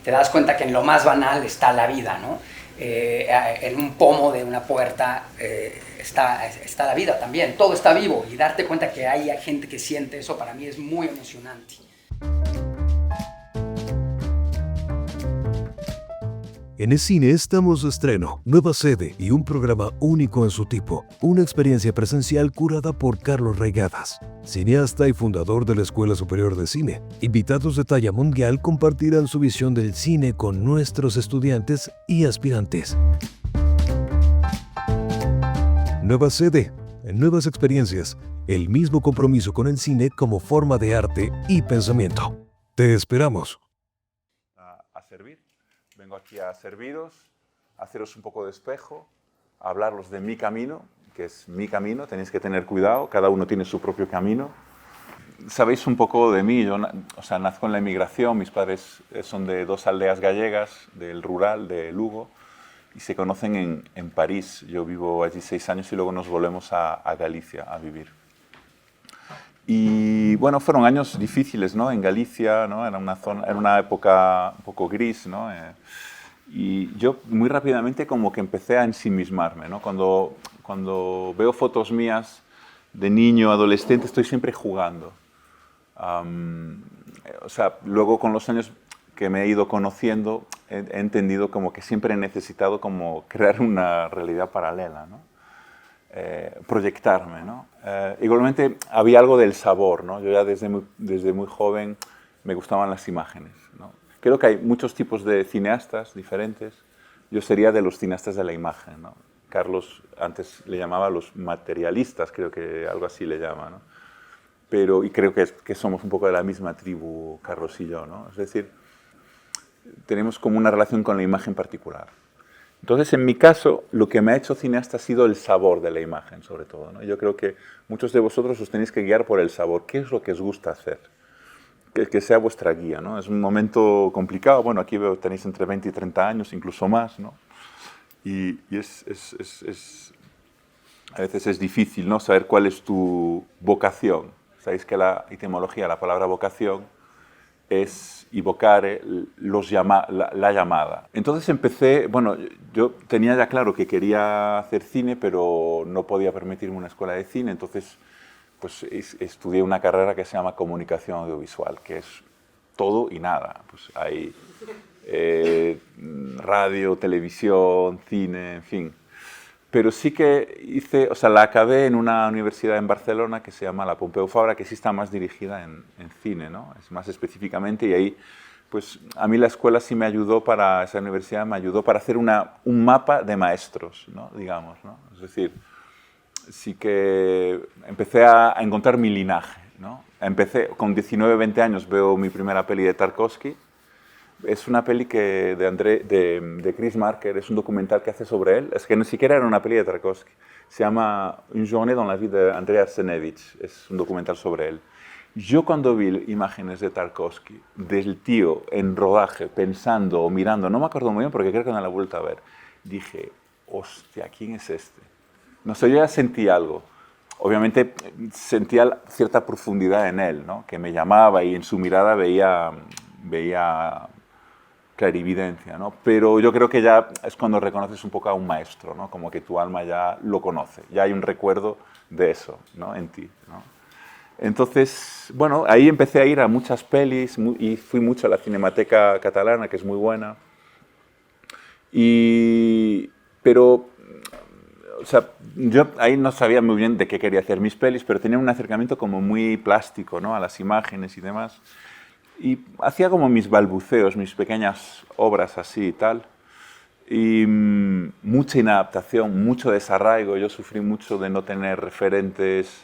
te das cuenta que en lo más banal está la vida, ¿no? En un pomo de una puerta está la vida también, todo está vivo, y darte cuenta que hay gente que siente eso para mí es muy emocionante. En el cine estamos de estreno, nueva sede y un programa único en su tipo. Una experiencia presencial curada por Carlos Reigadas, cineasta y fundador de la Escuela Superior de Cine. Invitados de talla mundial compartirán su visión del cine con nuestros estudiantes y aspirantes. Nueva sede, nuevas experiencias, el mismo compromiso con el cine como forma de arte y pensamiento. Te esperamos. A servir. Vengo aquí a serviros, a haceros un poco de espejo, a hablaros de mi camino, que es mi camino, tenéis que tener cuidado, cada uno tiene su propio camino. Sabéis un poco de mí, yo nazco en la emigración, mis padres son de 2 aldeas gallegas, del rural, de Lugo, y se conocen en París. Yo vivo allí 6 años y luego nos volvemos a Galicia a vivir. Y bueno, fueron años difíciles, ¿no? En Galicia, ¿no? Era una época un poco gris, ¿no? Y yo muy rápidamente como que empecé a ensimismarme, ¿no? Cuando veo fotos mías de niño, adolescente, estoy siempre jugando. Luego con los años que me he ido conociendo, he entendido como que siempre he necesitado como crear una realidad paralela, ¿no? Proyectarme, ¿no? Igualmente había algo del sabor, ¿no? Yo ya desde muy joven me gustaban las imágenes, ¿no? Creo que hay muchos tipos de cineastas diferentes. Yo sería de los cineastas de la imagen, ¿no? Carlos antes le llamaba los materialistas, creo que algo así le llama, ¿no? Y creo que somos un poco de la misma tribu, Carlos y yo, ¿no? Es decir, tenemos como una relación con la imagen particular. Entonces, en mi caso, lo que me ha hecho cineasta ha sido el sabor de la imagen, sobre todo, ¿no? Yo creo que muchos de vosotros os tenéis que guiar por el sabor. ¿Qué es lo que os gusta hacer? Que sea vuestra guía, ¿no? Es un momento complicado. Bueno, aquí veo tenéis entre 20 y 30 años, incluso más, ¿no? Y a veces es difícil, ¿no? Saber cuál es tu vocación. Sabéis que la etimología, la palabra vocación, es evocare la llamada. Entonces empecé, bueno, yo tenía ya claro que quería hacer cine, pero no podía permitirme una escuela de cine, entonces pues estudié una carrera que se llama Comunicación Audiovisual, que es todo y nada. Pues hay radio, televisión, cine, en fin. Pero sí que la acabé en una universidad en Barcelona que se llama la Pompeu Fabra, que sí está más dirigida en cine, ¿no? Es más específicamente, y ahí, pues a mí la escuela sí me ayudó esa universidad me ayudó para hacer un mapa de maestros, ¿no? Digamos, ¿no? Es decir, sí que empecé a encontrar mi linaje, ¿no? Empecé, con 19, 20 años veo mi primera peli de Tarkovsky. Es una peli de Chris Marker, es un documental que hace sobre él. Es que ni siquiera era una peli de Tarkovsky. Se llama Une journée dans la vie de Andrei Arsenovich. Es un documental sobre él. Yo cuando vi imágenes de Tarkovsky, del tío en rodaje, pensando o mirando, no me acuerdo muy bien porque creo que no la he vuelto a ver, dije, hostia, ¿quién es este? No sé, yo ya sentí algo. Obviamente sentía cierta profundidad en él, ¿no? Que me llamaba y en su mirada veía clarividencia, ¿no? Pero yo creo que ya es cuando reconoces un poco a un maestro, ¿no? Como que tu alma ya lo conoce, ya hay un recuerdo de eso, ¿no? En ti, ¿no? Entonces, bueno, ahí empecé a ir a muchas pelis y fui mucho a la Cinemateca Catalana, que es muy buena. Pero, yo ahí no sabía muy bien de qué quería hacer mis pelis, pero tenía un acercamiento como muy plástico, ¿no? A las imágenes y demás. Y hacía como mis balbuceos, mis pequeñas obras así y tal. Y mucha inadaptación, mucho desarraigo. Yo sufrí mucho de no tener referentes,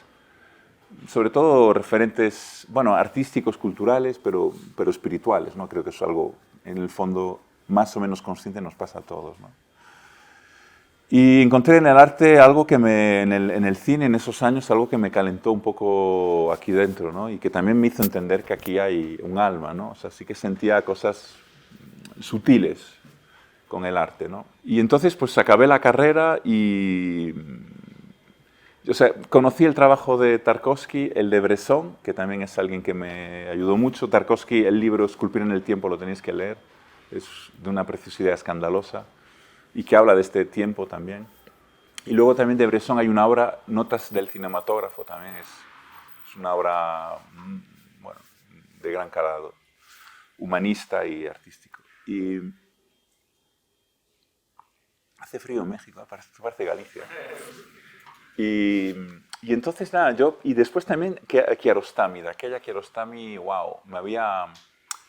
sobre todo referentes, bueno, artísticos, culturales, pero espirituales, ¿no? Creo que eso es algo, en el fondo, más o menos consciente nos pasa a todos, ¿no? Y encontré en el arte algo que en el cine, en esos años, algo que me calentó un poco aquí dentro, ¿no? Y que también me hizo entender que aquí hay un alma, ¿no? O sea, sí que sentía cosas sutiles con el arte, ¿no? Y entonces, pues, acabé la carrera y... O sea, conocí el trabajo de Tarkovsky, el de Bresson, que también es alguien que me ayudó mucho. Tarkovsky, el libro Esculpir en el tiempo, lo tenéis que leer. es de una preciosidad escandalosa y que habla de este tiempo también. Y luego también de Bresson hay una obra, Notas del cinematógrafo, también es una obra bueno, de gran calado, humanista y artístico. Y hace frío en México, parece Galicia. Y entonces, nada, y después también Kiarostami, de aquella Kiarostami, wow,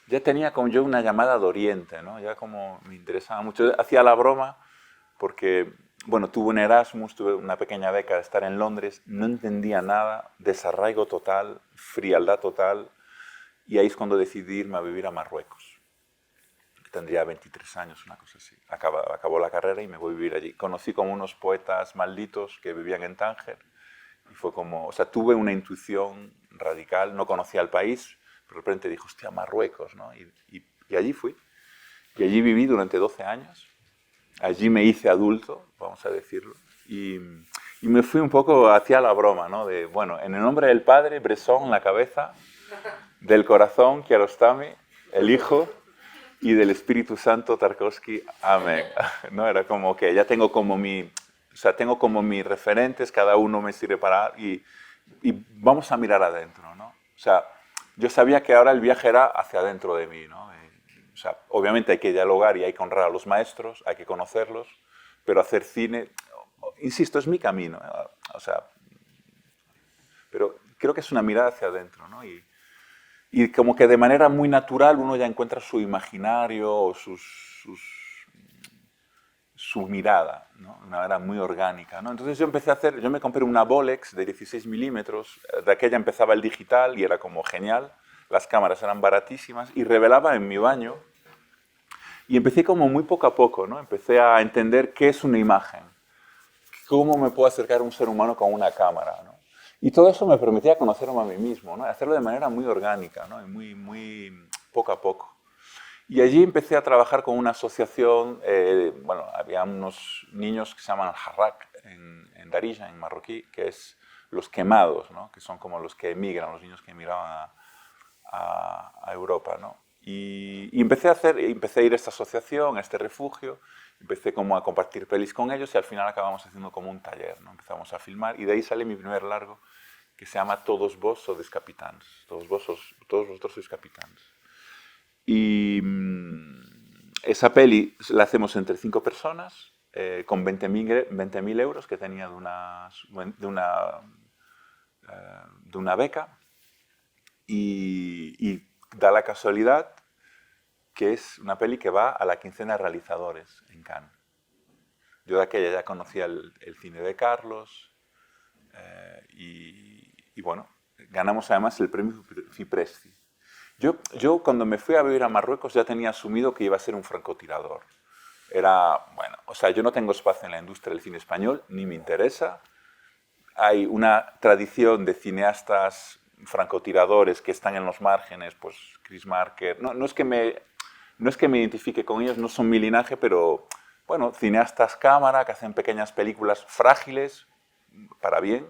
ya tenía como yo una llamada de Oriente, ¿no? Ya como me interesaba mucho. Hacía la broma porque, bueno, tuve un Erasmus, tuve una pequeña beca de estar en Londres, no entendía nada, desarraigo total, frialdad total, y ahí es cuando decidí irme a vivir a Marruecos. Tendría 23 años, una cosa así. Acabó la carrera y me voy a vivir allí. Conocí como unos poetas malditos que vivían en Tánger y fue como, o sea, tuve una intuición radical, no conocía el país, pero de repente dije, hostia, Marruecos, ¿no? Y allí fui. Y allí viví durante 12 años. Allí me hice adulto, vamos a decirlo. Y me fui un poco hacia la broma, ¿no? De, bueno, en el nombre del Padre, Bresson, la cabeza, del corazón, Kiarostami, el Hijo, y del Espíritu Santo, Tarkovsky, amén. ¿No? Era como que ya tengo como tengo como mis referentes, cada uno me sirve para... Y vamos a mirar adentro, ¿no? O sea, yo sabía que ahora el viaje era hacia adentro de mí, ¿no? O sea, obviamente hay que dialogar y hay que honrar a los maestros, hay que conocerlos, pero hacer cine, insisto, es mi camino. O sea, pero creo que es una mirada hacia adentro, ¿no? Y como que de manera muy natural uno ya encuentra su imaginario o su mirada, ¿no? De una manera muy orgánica, ¿no? Entonces yo me compré una Bolex de 16 milímetros, de aquella empezaba el digital y era como genial, las cámaras eran baratísimas y revelaba en mi baño y empecé como muy poco a poco, ¿no? Empecé a entender qué es una imagen, cómo me puedo acercar a un ser humano con una cámara, ¿no? Y todo eso me permitía conocerme a mí mismo, ¿no? Hacerlo de manera muy orgánica, ¿no? Y muy poco a poco. Y allí empecé a trabajar con una asociación, bueno, había unos niños que se llaman Harrak en Darija, en marroquí, que es los quemados, ¿no? Que son como los que emigran, los niños que emigraban a Europa, ¿no? Y empecé a ir a esta asociación, a este refugio, empecé como a compartir pelis con ellos y al final acabamos haciendo como un taller, ¿no? Empezamos a filmar y de ahí sale mi primer largo que se llama Todos vos sois capitans, todos vosotros sois capitans. Y esa peli la hacemos entre 5 personas con 20.000 euros que tenía de una beca y da la casualidad que es una peli que va a la quincena de realizadores en Cannes. Yo de aquella ya conocía el cine de Carlos y bueno, ganamos además el premio Fipresci. Yo cuando me fui a vivir a Marruecos ya tenía asumido que iba a ser un francotirador. Bueno, o sea, yo no tengo espacio en la industria del cine español, ni me interesa. Hay una tradición de cineastas francotiradores que están en los márgenes, pues Chris Marker. No es que me identifique con ellos, no son mi linaje, pero bueno, cineastas cámara que hacen pequeñas películas frágiles, para bien,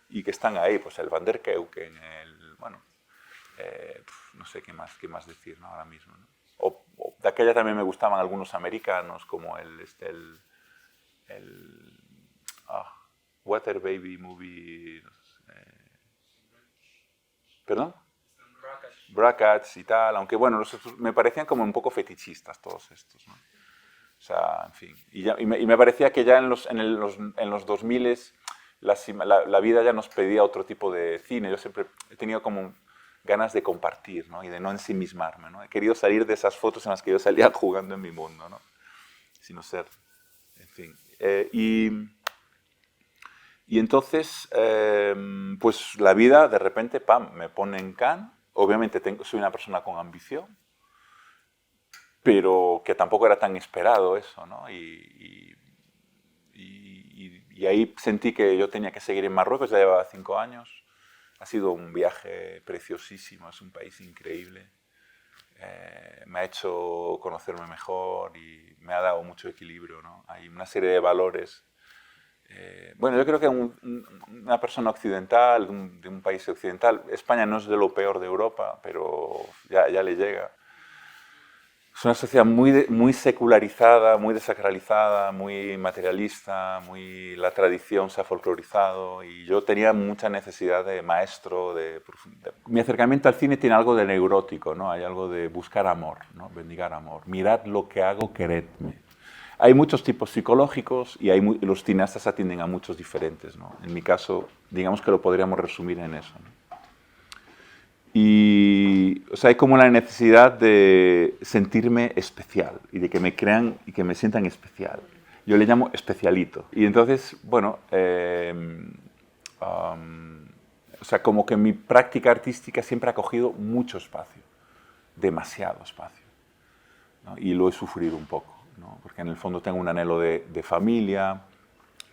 y que están ahí, pues el Van der Keuken, bueno, no sé qué más decir, ¿no? Ahora mismo, ¿no? O de aquella también me gustaban algunos americanos, como Water Baby Movie, no sé, ¿perdón? Brackets y tal, aunque bueno, me parecían como un poco fetichistas todos estos, ¿no? O sea, en fin. Y me parecía que ya en los 2000 la vida ya nos pedía otro tipo de cine. Yo siempre he tenido como ganas de compartir, ¿no? Y de no ensimismarme, ¿no? He querido salir de esas fotos en las que yo salía jugando en mi mundo, ¿no? Sino ser, en fin. Y entonces, pues la vida de repente, pam, me pone en Cannes. Obviamente soy una persona con ambición, pero que tampoco era tan esperado eso, ¿no? Y ahí sentí que yo tenía que seguir en Marruecos, ya llevaba 5 años. Ha sido un viaje preciosísimo, es un país increíble. Me ha hecho conocerme mejor y me ha dado mucho equilibrio, ¿no? Hay una serie de valores. Bueno, yo creo que una persona occidental, de un país occidental, España no es de lo peor de Europa, pero ya le llega. es una sociedad muy secularizada, muy desacralizada, muy materialista, la tradición se ha folclorizado y yo tenía mucha necesidad de maestro. Mi acercamiento al cine tiene algo de neurótico, ¿no? Hay algo de buscar amor, ¿no? Bendigar amor. Mirad lo que hago, queredme. Hay muchos tipos psicológicos y los cineastas atienden a muchos diferentes, ¿no? En mi caso, digamos que lo podríamos resumir en eso, ¿no? Y, o sea, hay como la necesidad de sentirme especial y de que me crean y que me sientan especial. Yo le llamo especialito. Y entonces, bueno, o sea, como que mi práctica artística siempre ha cogido mucho espacio, demasiado espacio, ¿no? Y lo he sufrido un poco, ¿no? Porque en el fondo tengo un anhelo de familia,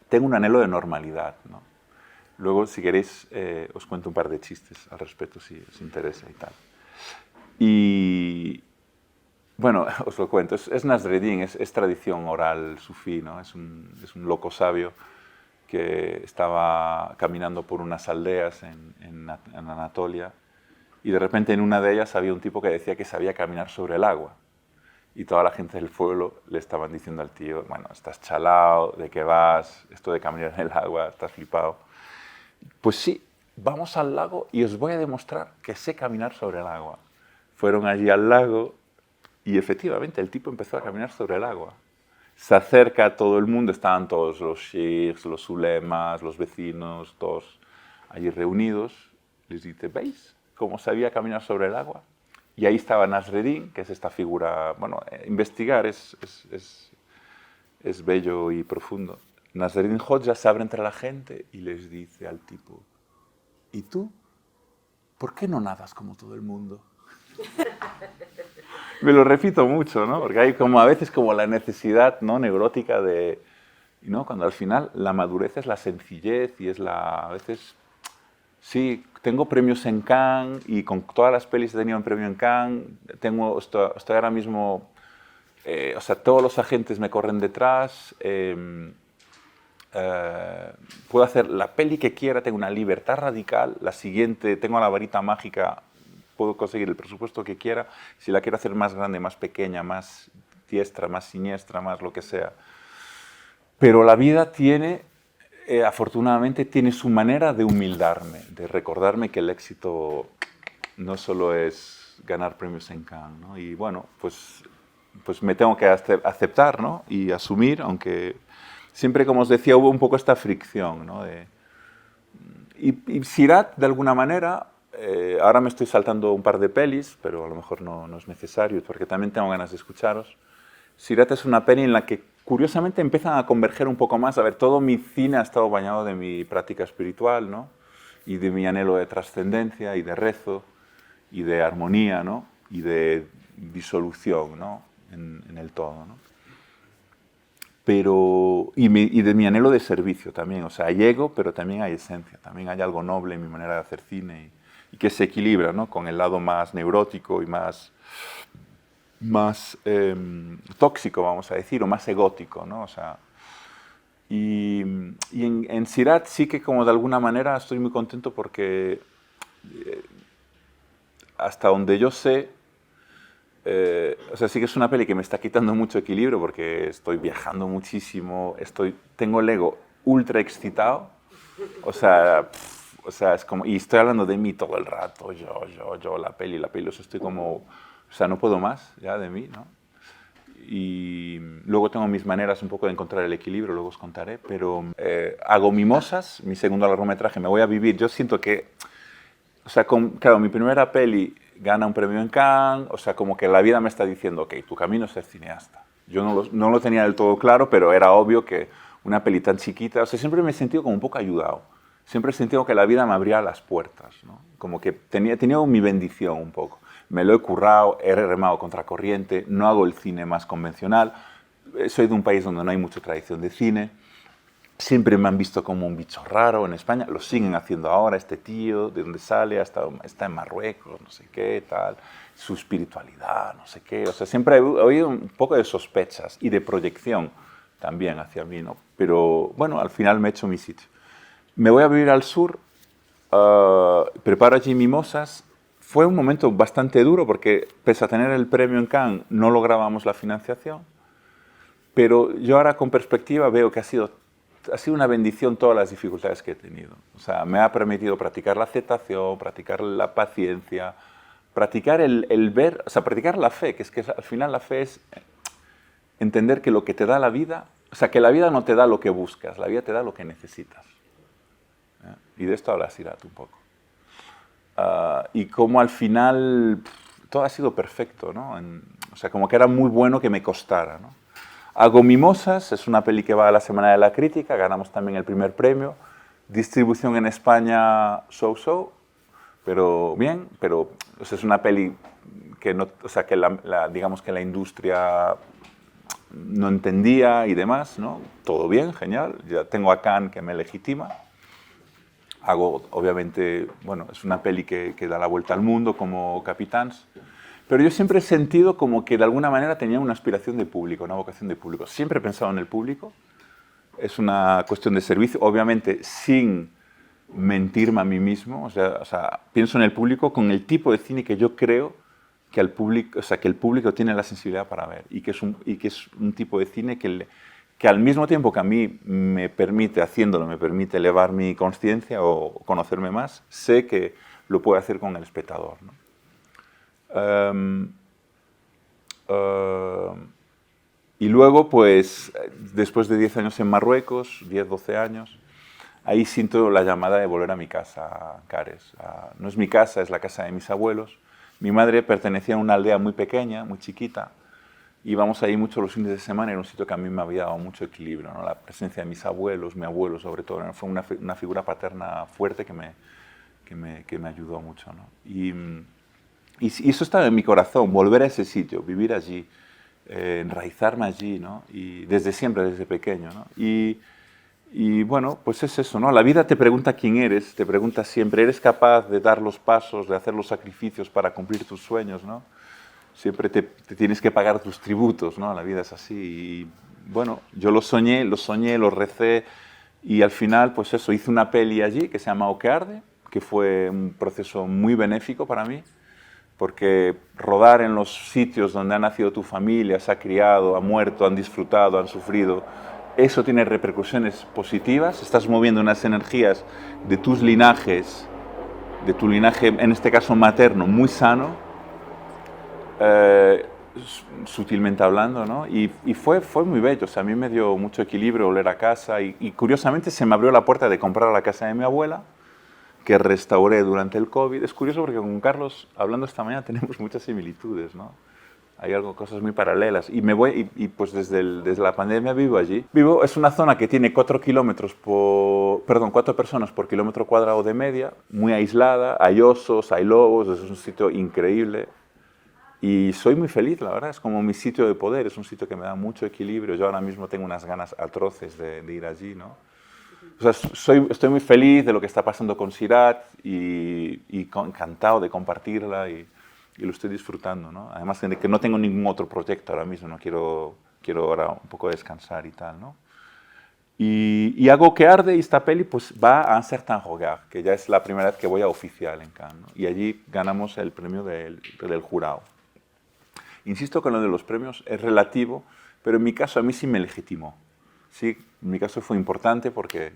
tengo un anhelo de normalidad, ¿no? Luego, si queréis, os cuento un par de chistes al respecto, si os interesa y tal. Y, bueno, os lo cuento. Es Nasreddin, es tradición oral sufí, ¿no? Es un loco sabio que estaba caminando por unas aldeas en Anatolia y de repente en una de ellas había un tipo que decía que sabía caminar sobre el agua. Y toda la gente del pueblo le estaban diciendo al tío, bueno, estás chalao, ¿de qué vas? Esto de caminar en el agua, estás flipado. Pues sí, vamos al lago y os voy a demostrar que sé caminar sobre el agua. Fueron allí al lago y efectivamente el tipo empezó a caminar sobre el agua. Se acerca a todo el mundo, estaban todos los sheikhs, los ulemas, los vecinos, todos allí reunidos. Les dice, ¿veis cómo sabía caminar sobre el agua? Y ahí estaba Nasreddin, que es esta figura, bueno, investigar es bello y profundo. Nasreddin Hoxha se abre entre la gente y les dice al tipo, ¿y tú? ¿Por qué no nadas como todo el mundo? Me lo repito mucho, ¿no? Porque hay como a veces como la necesidad, ¿no?, neurótica de, ¿no?, cuando al final la madurez es la sencillez y es a veces, sí, tengo premios en Cannes y con todas las pelis he tenido un premio en Cannes, estoy ahora mismo, o sea, todos los agentes me corren detrás, puedo hacer la peli que quiera, tengo una libertad radical, la siguiente, tengo la varita mágica, puedo conseguir el presupuesto que quiera, si la quiero hacer más grande, más pequeña, más diestra, más siniestra, más lo que sea. Pero la vida tiene, afortunadamente, tiene su manera de humildarme, de recordarme que el éxito no solo es ganar premios en Cannes, ¿no? Y bueno, pues me tengo que aceptar, ¿no?, y asumir, aunque siempre, como os decía, hubo un poco esta fricción, ¿no? Y Sirat, de alguna manera, ahora me estoy saltando un par de pelis, pero a lo mejor no es necesario, porque también tengo ganas de escucharos. Sirat es una peli en la que, curiosamente, empiezan a converger un poco más. A ver, todo mi cine ha estado bañado de mi práctica espiritual, ¿no?, y de mi anhelo de trascendencia y de rezo y de armonía, ¿no?, y de disolución, ¿no?, en el todo, ¿no? Pero, y de mi anhelo de servicio también, o sea, hay ego, pero también hay esencia, también hay algo noble en mi manera de hacer cine y que se equilibra, ¿no?, con el lado más neurótico y más tóxico, vamos a decir, o más egótico, ¿no? O sea, y en Sirat sí que, como de alguna manera, estoy muy contento porque hasta donde yo sé, o sea, sí que es una peli que me está quitando mucho equilibrio porque estoy viajando muchísimo, tengo el ego ultra excitado, o sea, es como, y estoy hablando de mí todo el rato, yo, la peli, o sea, estoy como, o sea, no puedo más ya de mí, ¿no? Y luego tengo mis maneras un poco de encontrar el equilibrio, luego os contaré, pero hago Mimosas, mi segundo largometraje, me voy a vivir, yo siento que, o sea, claro, mi primera peli gana un premio en Cannes, o sea, como que la vida me está diciendo, ok, tu camino es ser cineasta. Yo no lo tenía del todo claro, pero era obvio que una peli tan chiquita, o sea, siempre me he sentido como un poco ayudado. Siempre he sentido que la vida me abría las puertas, ¿no? Como que tenía mi bendición un poco. Me lo he currado, he remado contra corriente, no hago el cine más convencional. Soy de un país donde no hay mucha tradición de cine. Siempre me han visto como un bicho raro en España, lo siguen haciendo ahora, este tío, de dónde sale, está en Marruecos, no sé qué, tal, su espiritualidad, no sé qué. O sea, siempre he oído un poco de sospechas y de proyección también hacia mí, ¿no? Pero bueno, al final me he hecho mi sitio. Me voy a vivir al sur, preparo allí Mimosas, fue un momento bastante duro porque, pese a tener el premio en Cannes, no lográbamos la financiación. Pero yo ahora con perspectiva veo que ha sido una bendición todas las dificultades que he tenido. O sea, me ha permitido practicar la aceptación, practicar la paciencia, practicar el ver, o sea, practicar la fe, que es que al final la fe es entender que lo que te da la vida, o sea, que la vida no te da lo que buscas, la vida te da lo que necesitas. Y de esto habla Sirat un poco. Y como al final todo ha sido perfecto, ¿no? O sea, como que era muy bueno que me costara, ¿no? Hago Mimosas, es una peli que va a la Semana de la Crítica, ganamos también el primer premio. Distribución en España, so-so, pero bien, pero o sea, es una peli que, no, o sea, que digamos que la industria no entendía y demás, ¿no? Todo bien, genial, ya tengo a Cannes que me legitima. Hago, obviamente, bueno, es una peli que da la vuelta al mundo como Capitans. Pero yo siempre he sentido como que de alguna manera tenía una aspiración de público, una vocación de público. Siempre he pensado en el público. Es una cuestión de servicio, obviamente sin mentirme a mí mismo. O sea, pienso en el público con el tipo de cine que yo creo que el público tiene la sensibilidad para ver. Y que es un tipo de cine que al mismo tiempo que a mí me permite, haciéndolo, me permite elevar mi conciencia o conocerme más, sé que lo puedo hacer con el espectador, ¿no? Y luego, pues, después de 10 años en Marruecos, 10, 12 años, ahí siento la llamada de volver a mi casa, Cares. No es mi casa, es la casa de mis abuelos. Mi madre pertenecía a una aldea muy pequeña, muy chiquita. Íbamos ahí mucho los fines de semana, era un sitio que a mí me había dado mucho equilibrio, ¿no? La presencia de mis abuelos, mi abuelo sobre todo, ¿no? Fue una figura paterna fuerte que me ayudó mucho, ¿no? Y eso estaba en mi corazón, volver a ese sitio, vivir allí, enraizarme allí, ¿no? Y desde siempre, desde pequeño, ¿no? Y bueno, pues es eso, ¿no? La vida te pregunta quién eres, te pregunta siempre, ¿eres capaz de dar los pasos, de hacer los sacrificios para cumplir tus sueños, ¿no? Siempre te tienes que pagar tus tributos, ¿no? La vida es así. Y bueno, yo lo soñé, lo recé, y al final, pues eso, hice una peli allí que se llama O que arde, que fue un proceso muy benéfico para mí, porque rodar en los sitios donde ha nacido tu familia, se ha criado, ha muerto, han disfrutado, han sufrido, eso tiene repercusiones positivas, estás moviendo unas energías de tus linajes, de tu linaje, en este caso materno, muy sano, sutilmente hablando, ¿no? Y fue muy bello, o sea, a mí me dio mucho equilibrio volver a casa y curiosamente se me abrió la puerta de comprar la casa de mi abuela, que restauré durante el COVID. Es curioso porque con Carlos, hablando esta mañana, tenemos muchas similitudes, ¿no? Hay cosas muy paralelas. Y pues desde la pandemia vivo allí. Es una zona que tiene 4 personas por kilómetro cuadrado de media, muy aislada, hay osos, hay lobos, es un sitio increíble. Y soy muy feliz, la verdad, es como mi sitio de poder, es un sitio que me da mucho equilibrio. Yo ahora mismo tengo unas ganas atroces de ir allí, ¿no? O sea, estoy muy feliz de lo que está pasando con Sirat y encantado de compartirla y lo estoy disfrutando, ¿no? Además de que no tengo ningún otro proyecto ahora mismo, ¿no? Quiero ahora un poco descansar y tal, ¿no? Y hago que arde y esta peli pues va a un certain regard, que ya es la primera vez que voy a oficial en Cannes, ¿no? Y allí ganamos el premio del jurado. Insisto que lo de los premios es relativo, pero en mi caso a mí sí me legitimó. Sí, en mi caso fue importante porque,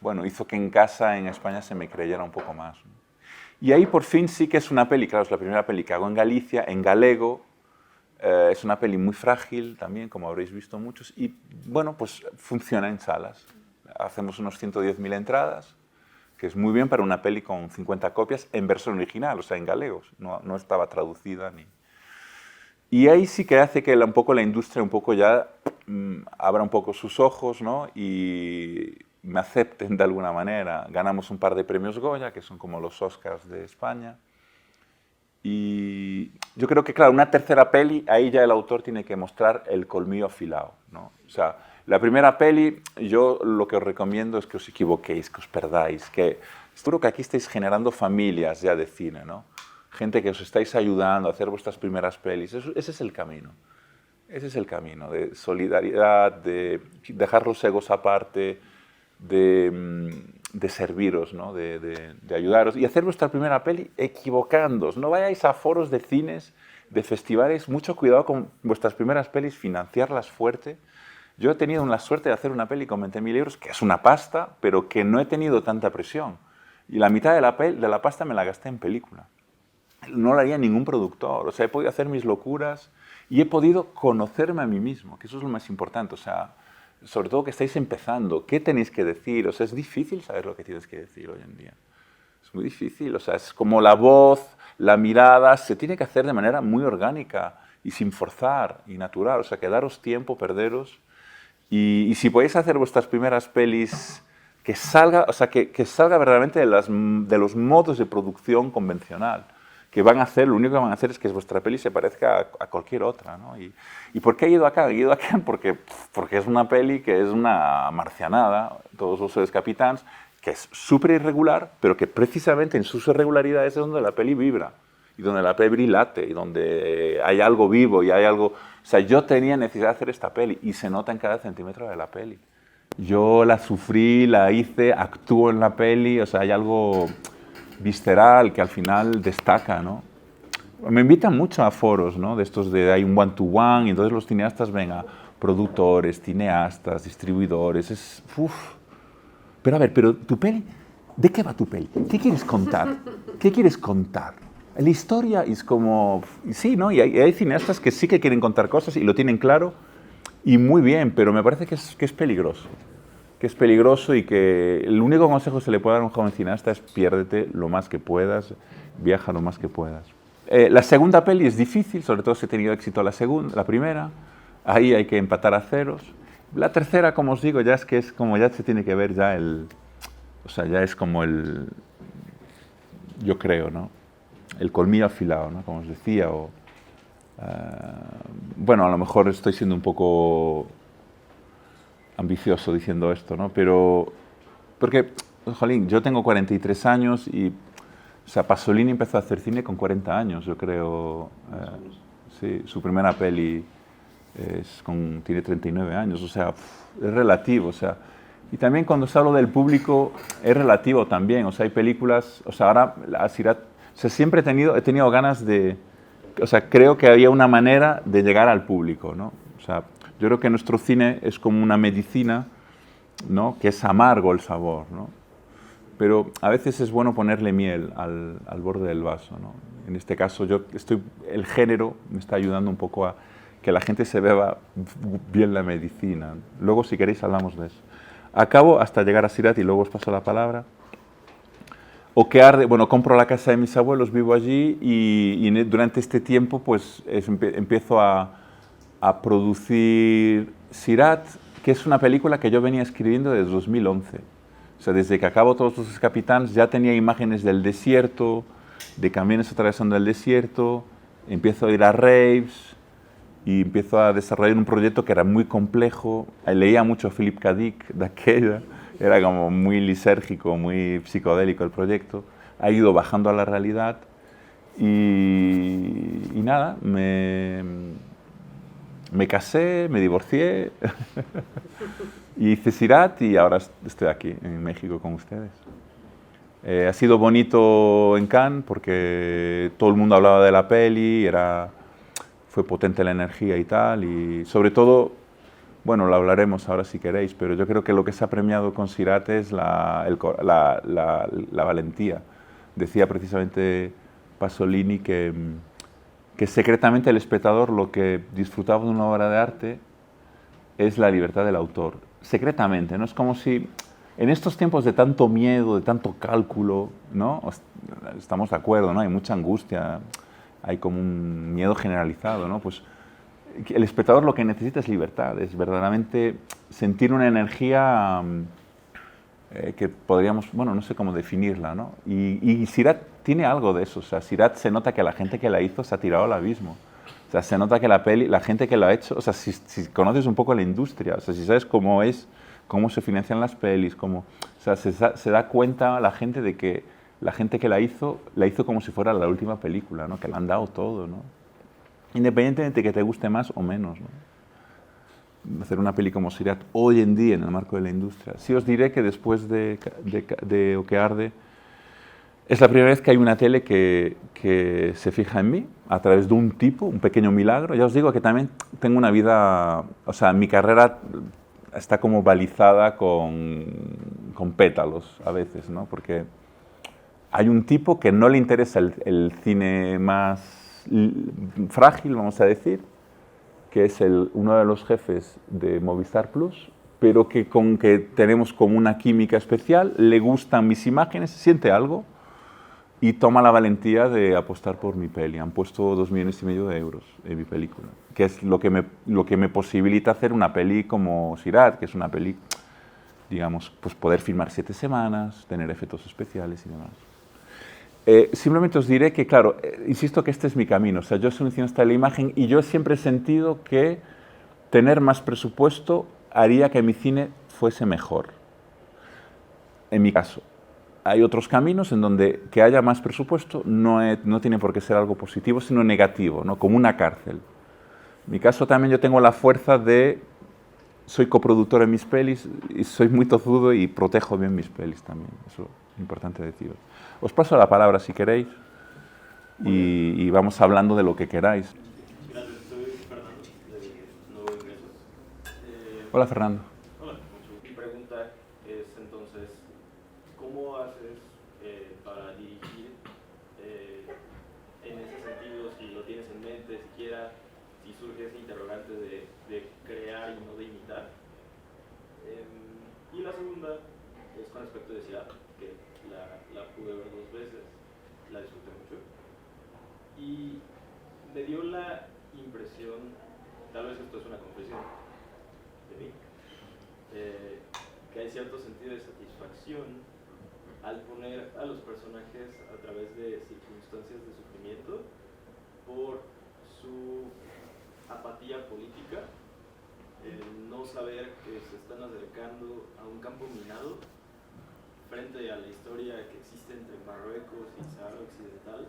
bueno, hizo que en casa, en España, se me creyera un poco más, ¿no? Y ahí por fin sí que es una peli, claro, es la primera peli que hago en Galicia, en galego, es una peli muy frágil también, como habréis visto muchos, y bueno, pues funciona en salas. Hacemos unos 110.000 entradas, que es muy bien para una peli con 50 copias en versión original, o sea, en galego, no estaba traducida ni... Y ahí sí que hace que un poco la industria un poco ya abra un poco sus ojos, ¿no? Y me acepten de alguna manera. Ganamos un par de premios Goya, que son como los Oscars de España. Y yo creo que, claro, una tercera peli, ahí ya el autor tiene que mostrar el colmillo afilado, ¿no? O sea, la primera peli, yo lo que os recomiendo es que os equivoquéis, que os perdáis, que seguro que aquí estáis generando familias ya de cine, ¿no? Gente que os estáis ayudando a hacer vuestras primeras pelis. Ese es el camino. Ese es el camino de solidaridad, de dejar los egos aparte, de de serviros, ¿no? de ayudaros y hacer vuestra primera peli equivocándoos. No vayáis a foros de cines, de festivales, mucho cuidado con vuestras primeras pelis, financiarlas fuerte. Yo he tenido la suerte de hacer una peli con 20.000 euros, que es una pasta, pero que no he tenido tanta presión. Y la mitad de la pasta me la gasté en película. No la haría ningún productor. O sea, he podido hacer mis locuras y he podido conocerme a mí mismo, que eso es lo más importante. O sea, sobre todo que estáis empezando, ¿qué tenéis que decir? O sea, es difícil saber lo que tienes que decir hoy en día. Es muy difícil. O sea, es como la voz, la mirada, se tiene que hacer de manera muy orgánica y sin forzar y natural. O sea, que daros tiempo, perderos. Y si podéis hacer vuestras primeras pelis que salga, o sea, que salga verdaderamente de los modos de producción convencional, que van a hacer, lo único que van a hacer es que vuestra peli se parezca a cualquier otra, ¿no? ¿Y por qué he ido acá? He ido acá porque es una peli que es una marcianada, todos los seres capitans, que es súper irregular, pero que precisamente en sus irregularidades es donde la peli vibra, y donde la peli late, y donde hay algo vivo, y hay algo... O sea, yo tenía necesidad de hacer esta peli, y se nota en cada centímetro de la peli. Yo la sufrí, la hice, actúo en la peli, o sea, hay algo visceral que al final destaca, ¿no? Me invitan mucho a foros, ¿no? De estos de hay un one-to-one, y entonces los cineastas ven a productores, cineastas, distribuidores, Pero a ver, pero tu peli, ¿de qué va tu peli? ¿Qué quieres contar? ¿Qué quieres contar? La historia es como... Sí, ¿no? Y hay cineastas que sí que quieren contar cosas y lo tienen claro y muy bien, pero me parece que es peligroso. Que es peligroso y que el único consejo que se le puede dar a un joven cineasta es piérdete lo más que puedas, viaja lo más que puedas. La segunda peli es difícil, sobre todo si he tenido éxito la primera. Ahí hay que empatar a ceros. La tercera, como os digo, ya es como ya se tiene que ver ya o sea, ya es como yo creo, ¿no? El colmillo afilado, ¿no? Como os decía, bueno, a lo mejor estoy siendo un poco ambicioso diciendo esto, ¿no? Pero, porque, jolín, yo tengo 43 años y, o sea, Pasolini empezó a hacer cine con 40 años, yo creo. Sí, su primera peli tiene 39 años, o sea, es relativo, o sea. Y también cuando se habla del público, es relativo también, o sea, hay películas, o sea, ahora, Asirat, o sea, siempre he tenido ganas de, o sea, creo que había una manera de llegar al público, ¿no? O sea, yo creo que nuestro cine es como una medicina, ¿no? Que es amargo el sabor, ¿no? Pero a veces es bueno ponerle miel al borde del vaso, ¿no? En este caso, el género me está ayudando un poco a que la gente se beba bien la medicina. Luego, si queréis, hablamos de eso. Acabo hasta llegar a Sirat y luego os paso la palabra. Bueno, compro la casa de mis abuelos, vivo allí y durante este tiempo pues empiezo a producir Sirat, que es una película que yo venía escribiendo desde 2011. O sea, desde que acabo Todos los Capitans ya tenía imágenes del desierto, de camiones atravesando el desierto, empiezo a ir a raves y empiezo a desarrollar un proyecto que era muy complejo. Leía mucho a Philip K. Dick de aquella. Era como muy lisérgico, muy psicodélico el proyecto. Ha ido bajando a la realidad y nada, me casé, me divorcié y hice Sirat y ahora estoy aquí en México con ustedes. Ha sido bonito en Cannes porque todo el mundo hablaba de la peli, fue potente la energía y tal, y sobre todo, bueno, lo hablaremos ahora si queréis, pero yo creo que lo que se ha premiado con Sirat es la valentía. Decía precisamente Pasolini que secretamente el espectador lo que disfrutaba de una obra de arte es la libertad del autor. Secretamente, ¿no? Es como si en estos tiempos de tanto miedo, de tanto cálculo, ¿no? Estamos de acuerdo, ¿no? Hay mucha angustia, hay como un miedo generalizado, ¿no? Pues el espectador lo que necesita es libertad, es verdaderamente sentir una energía que podríamos, bueno, no sé cómo definirla, ¿no? Y Sirat tiene algo de eso, o sea, Sirat se nota que la gente que la hizo se ha tirado al abismo. O sea, se nota que la gente que la ha hecho, o sea, si conoces un poco la industria, o sea, si sabes cómo se financian las pelis, o sea, se da cuenta la gente de que la gente que la hizo como si fuera la última película, ¿no? Que le han dado todo, ¿no? Independientemente de que te guste más o menos, ¿no? hacer una peli como Sirat hoy en día en el marco de la industria. Sí os diré que después de O que arde, es la primera vez que hay una tele que se fija en mí a través de un tipo, un pequeño milagro. Ya os digo que también tengo una vida, o sea, mi carrera está como balizada con pétalos a veces, ¿no? Porque hay un tipo que no le interesa el cine más frágil, vamos a decir, que es uno de los jefes de Movistar Plus, pero que con que tenemos como una química especial, le gustan mis imágenes, siente algo y toma la valentía de apostar por mi peli. Han puesto 2,5 millones de euros en mi película, que es lo que me posibilita hacer una peli como Sirat, que es una peli, digamos, pues poder filmar 7 semanas, tener efectos especiales y demás. Simplemente os diré que, claro, insisto que este es mi camino. O sea, yo soy un cineasta de la imagen y yo siempre he sentido que tener más presupuesto haría que mi cine fuese mejor. En mi caso. Hay otros caminos en donde que haya más presupuesto no tiene por qué ser algo positivo, sino negativo, ¿no? Como una cárcel. En mi caso también yo tengo la fuerza soy coproductor en mis pelis y soy muy tozudo y protejo bien mis pelis también. Eso es importante deciros. Os paso la palabra si queréis y vamos hablando de lo que queráis. Gracias, soy Fernando, de Nuevo Ingresos. Hola, Fernando. Hola, mi pregunta es entonces, ¿cómo haces para dirigir en ese sentido, si lo tienes en mente siquiera, si surge ese interrogante de crear y no de imitar? Y la segunda es con respecto de Sirat, que la pude ver 2 veces, la disfruté mucho, y me dio la impresión, tal vez esto es una confesión de mí, que hay cierto sentido de satisfacción al poner a los personajes a través de circunstancias de sufrimiento por su apatía política, el no saber que se están acercando a un campo minado frente a la historia que existe entre Marruecos y Sahara Occidental,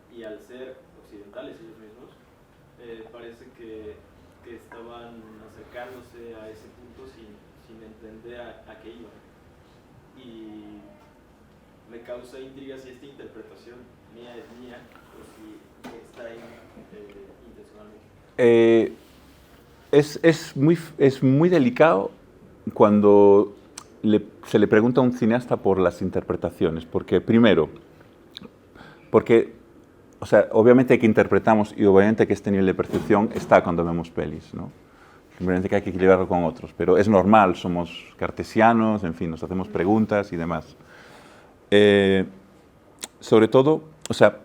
y al ser occidentales ellos mismos, parece que estaban acercándose a ese punto sin entender a qué iban. Y me causa intriga si esta interpretación mía es mía o si está ahí intencionalmente. Es muy delicado cuando se le pregunta a un cineasta por las interpretaciones, porque primero, o sea, obviamente que interpretamos y obviamente que este nivel de percepción está cuando vemos pelis, ¿no? Simplemente que hay que equilibrarlo con otros, pero es normal, somos cartesianos, en fin, nos hacemos preguntas y demás. Sobre todo, o sea,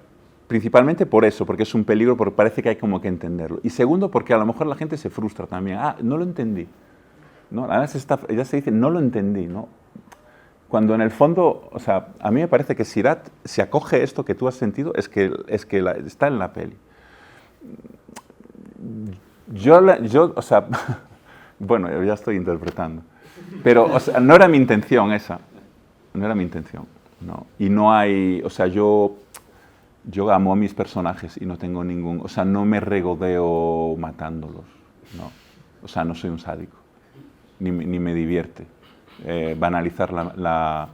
principalmente por eso, porque es un peligro, porque parece que hay como que entenderlo. Y segundo, porque a lo mejor la gente se frustra también. Ah, no lo entendí, ¿no? Además ya se dice, no lo entendí, ¿no? Cuando en el fondo, o sea, a mí me parece que Sirat, si acoge esto que tú has sentido, es que está en la peli. O sea, bueno, yo ya estoy interpretando, pero, o sea, no era mi intención esa, no era mi intención, no. Y no hay, o sea, yo amo a mis personajes y no tengo o sea, no me regodeo matándolos, no. O sea, no soy un sádico, ni me divierte banalizar la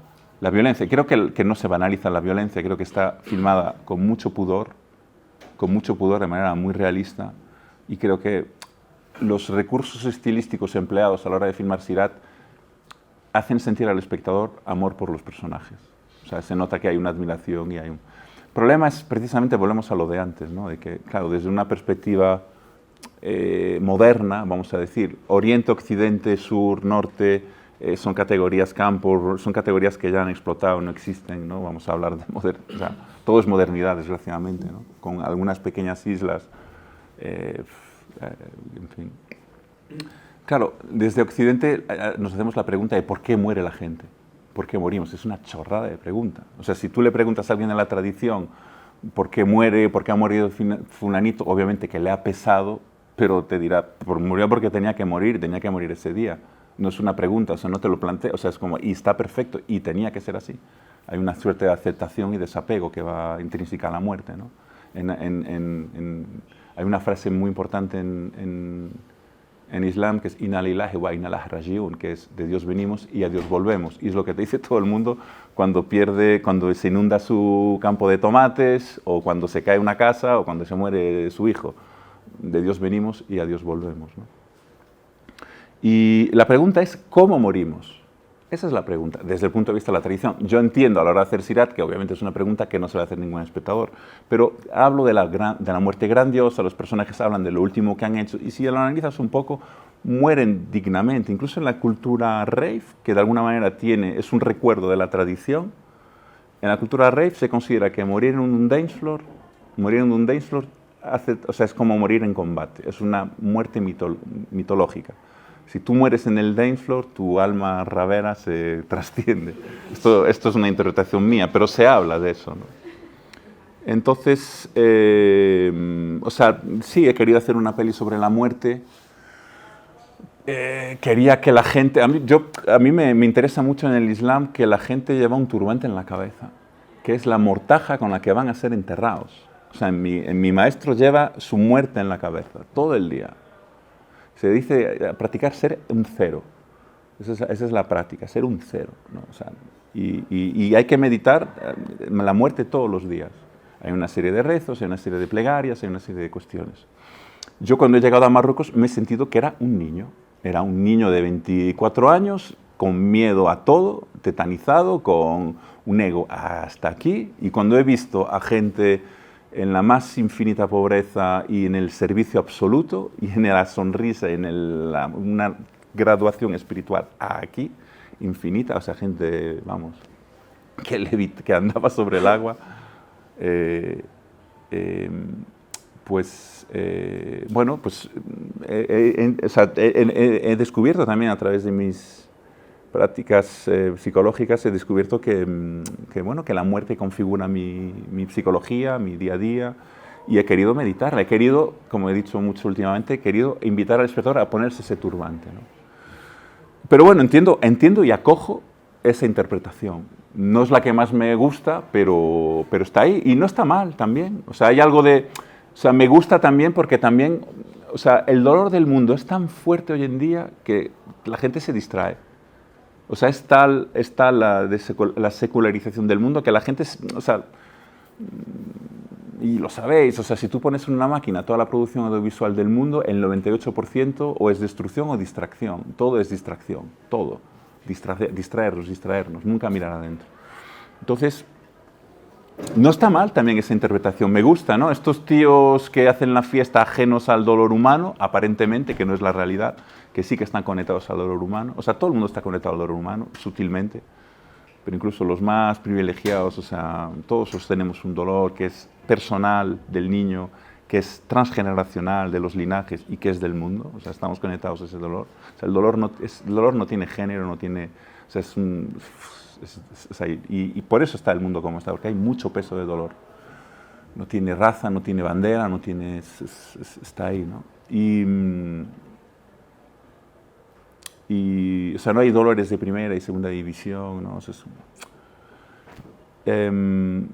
violencia. Creo que no se banaliza la violencia, creo que está filmada con mucho pudor, de manera muy realista, y creo que los recursos estilísticos empleados a la hora de filmar Sirat hacen sentir al espectador amor por los personajes. O sea, se nota que hay una admiración y hay un... El problema es, precisamente, volvemos a lo de antes, ¿no? De que, claro, desde una perspectiva moderna, vamos a decir, Oriente, Occidente, Sur, Norte, son categorías campo, son categorías que ya han explotado, no existen, ¿no? Vamos a hablar de o sea, todo es modernidad, desgraciadamente, ¿no? Con algunas pequeñas islas, en fin. Claro, desde Occidente nos hacemos la pregunta de por qué muere la gente, por qué morimos. Es una chorrada de pregunta. O sea, si tú le preguntas a alguien de la tradición por qué muere, por qué ha morido fulanito, obviamente que le ha pesado, pero te dirá, murió porque tenía que morir ese día. No es una pregunta, o sea, no te lo planteo, o sea, es como, y está perfecto, y tenía que ser así. Hay una suerte de aceptación y desapego que va intrínseca a la muerte, ¿no? Hay una frase muy importante en en Islam, que es Inna lillahi wa inna ilaihi raji'un, que es de Dios venimos y a Dios volvemos. Y es lo que te dice todo el mundo cuando cuando se inunda su campo de tomates, o cuando se cae una casa, o cuando se muere su hijo. De Dios venimos y a Dios volvemos, ¿no? Y la pregunta es, ¿cómo morimos? Esa es la pregunta, desde el punto de vista de la tradición. Yo entiendo a la hora de hacer Sirat, que obviamente es una pregunta que no se va a hacer ningún espectador, pero hablo de la muerte grandiosa, los personajes hablan de lo último que han hecho, y si lo analizas un poco, mueren dignamente. Incluso en la cultura rave, que de alguna manera es un recuerdo de la tradición, en la cultura rave se considera que morir en un dance floor es como morir en combate, es una muerte mitológica. Si tú mueres en el dance floor, tu alma ravera se trasciende. Esto es una interpretación mía, pero se habla de eso, ¿no? Entonces, sí, he querido hacer una peli sobre la muerte. Quería que la gente... A mí me interesa mucho en el Islam que la gente lleva un turbante en la cabeza, que es la mortaja con la que van a ser enterrados. O sea, mi maestro lleva su muerte en la cabeza, todo el día. Se dice practicar ser un cero. Esa es la práctica, ser un cero, ¿no? O sea, y hay que meditar la muerte todos los días. Hay una serie de rezos, hay una serie de plegarias, hay una serie de cuestiones. Yo cuando he llegado a Marruecos me he sentido que era un niño. Era un niño de 24 años, con miedo a todo, tetanizado, con un ego hasta aquí. Y cuando he visto a gente en la más infinita pobreza y en el servicio absoluto, y en la sonrisa, y en una graduación espiritual aquí, infinita, o sea, gente, vamos, que andaba sobre el agua, he descubierto también a través de mis prácticas psicológicas, he descubierto que la muerte configura mi psicología, mi día a día, y he querido meditarla. He querido, como he dicho mucho últimamente, he querido invitar al espectador a ponerse ese turbante, ¿no? Pero bueno, entiendo y acojo esa interpretación. No es la que más me gusta, pero está ahí, y no está mal también. O sea, hay algo de... O sea, me gusta también porque también... O sea, el dolor del mundo es tan fuerte hoy en día que la gente se distrae. O sea, es tal la secularización del mundo que la gente, o sea, y lo sabéis, o sea, si tú pones en una máquina toda la producción audiovisual del mundo, el 98% o es destrucción o distracción. Todo es distracción, todo. Distraernos, nunca mirar adentro. Entonces, no está mal también esa interpretación, me gusta, ¿no? Estos tíos que hacen la fiesta ajenos al dolor humano, aparentemente, que no es la realidad, que sí que están conectados al dolor humano. O sea, todo el mundo está conectado al dolor humano, sutilmente, pero incluso los más privilegiados, o sea, todos sostenemos un dolor que es personal del niño, que es transgeneracional de los linajes y que es del mundo. O sea, estamos conectados a ese dolor. O sea, el dolor no tiene género, no tiene... O sea, y por eso está el mundo como está, porque hay mucho peso de dolor. No tiene raza, no tiene bandera, no tiene... está ahí, ¿no? O sea, no hay dolores de primera y segunda división, ¿no? O sea,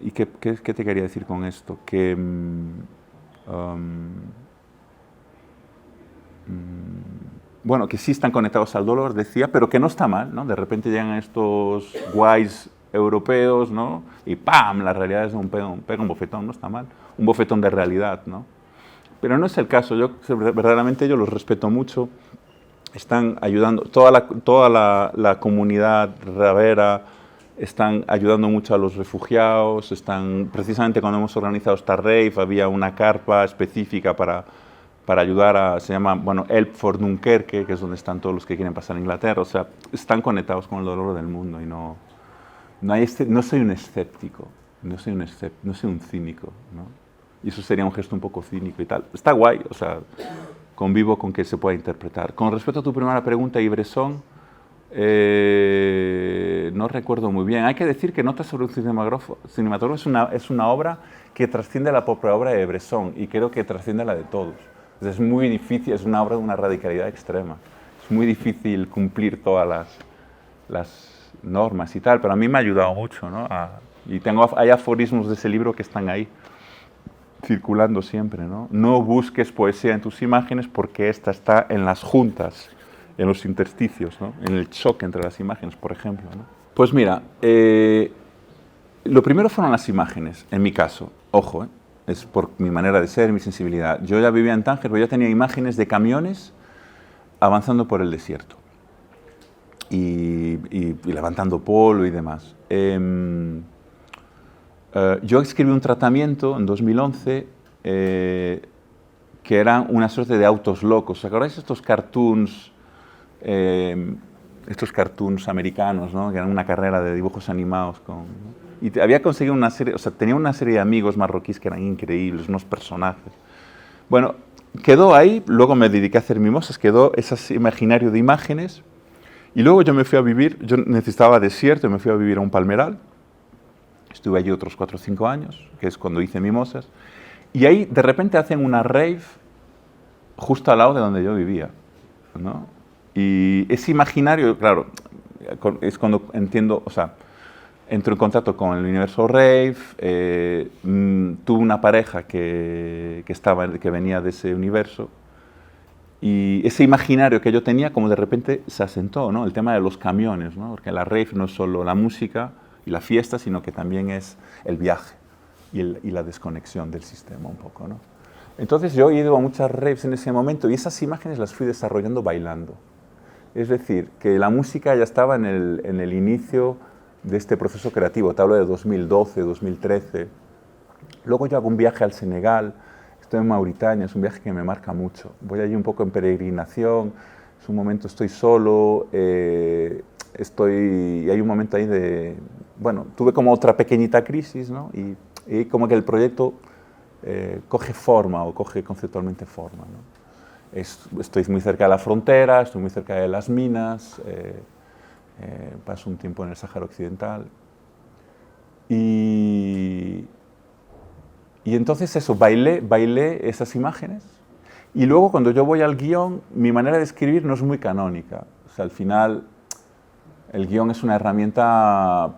¿y qué te quería decir con esto? Que... bueno, que sí están conectados al dolor, decía, pero que no está mal, ¿no? De repente llegan estos guays europeos, ¿no? Y ¡pam! La realidad es pega un bofetón, no está mal. Un bofetón de realidad, ¿no? Pero no es el caso. Verdaderamente yo los respeto mucho. Están ayudando, toda la comunidad ravera, están ayudando mucho a los refugiados. Precisamente cuando hemos organizado esta rave, había una carpa específica para ayudar se llama, Help for Dunkerque, que es donde están todos los que quieren pasar a Inglaterra. O sea, están conectados con el dolor del mundo y no soy un escéptico, no soy un cínico, ¿no? Y eso sería un gesto un poco cínico y tal. Está guay, o sea, convivo con que se pueda interpretar. Con respecto a tu primera pregunta, Bresson, no recuerdo muy bien. Hay que decir que Notas sobre un cinematógrafo es una obra que trasciende la propia obra de Bresson y creo que trasciende la de todos. Es muy difícil, es una obra de una radicalidad extrema. Es muy difícil cumplir todas las normas y tal, pero a mí me ha ayudado mucho, ¿no? Y hay aforismos de ese libro que están ahí. circulando siempre, ¿no? No busques poesía en tus imágenes porque esta está en las juntas, en los intersticios, ¿no? En el choque entre las imágenes, por ejemplo, ¿no? Pues mira, lo primero fueron las imágenes, en mi caso, ojo, es por mi manera de ser, mi sensibilidad. Yo ya vivía en Tánger, pero ya tenía imágenes de camiones avanzando por el desierto y levantando polvo y demás. Yo escribí un tratamiento en 2011 que eran una suerte de autos locos. ¿Os acordáis de estos cartoons americanos, ¿no? Que eran una carrera de dibujos animados? Y había conseguido una serie, o sea, tenía una serie de amigos marroquíes que eran increíbles, unos personajes. Bueno, quedó ahí, luego me dediqué a hacer mimosas, quedó ese imaginario de imágenes, y luego yo me fui a vivir, yo necesitaba desierto, y me fui a vivir a un palmeral. Estuve allí otros 4 o 5 años, que es cuando hice mimosas, y ahí de repente hacen una rave justo al lado de donde yo vivía, ¿no? Y ese imaginario, claro, es cuando entiendo, o sea, entro en contacto con el universo rave, tuve una pareja que venía de ese universo, y ese imaginario que yo tenía como de repente se asentó, ¿no? El tema de los camiones, ¿no? Porque la rave no es solo la música y la fiesta, sino que también es el viaje y la desconexión del sistema un poco, ¿no? Entonces yo he ido a muchas raves en ese momento y esas imágenes las fui desarrollando bailando. Es decir, que la música ya estaba en el inicio de este proceso creativo. Te hablo de 2012, 2013. Luego yo hago un viaje al Senegal, estoy en Mauritania, es un viaje que me marca mucho. Voy allí un poco en peregrinación, es un momento, estoy solo, y hay un momento ahí de, bueno, tuve como otra pequeñita crisis, ¿no? Y como que el proyecto coge forma o coge conceptualmente forma, ¿no? Estoy muy cerca de la frontera, estoy muy cerca de las minas, paso un tiempo en el Sáhara Occidental. Y entonces eso, bailé esas imágenes. Y luego cuando yo voy al guión, mi manera de escribir no es muy canónica. O sea, al final, el guión es una herramienta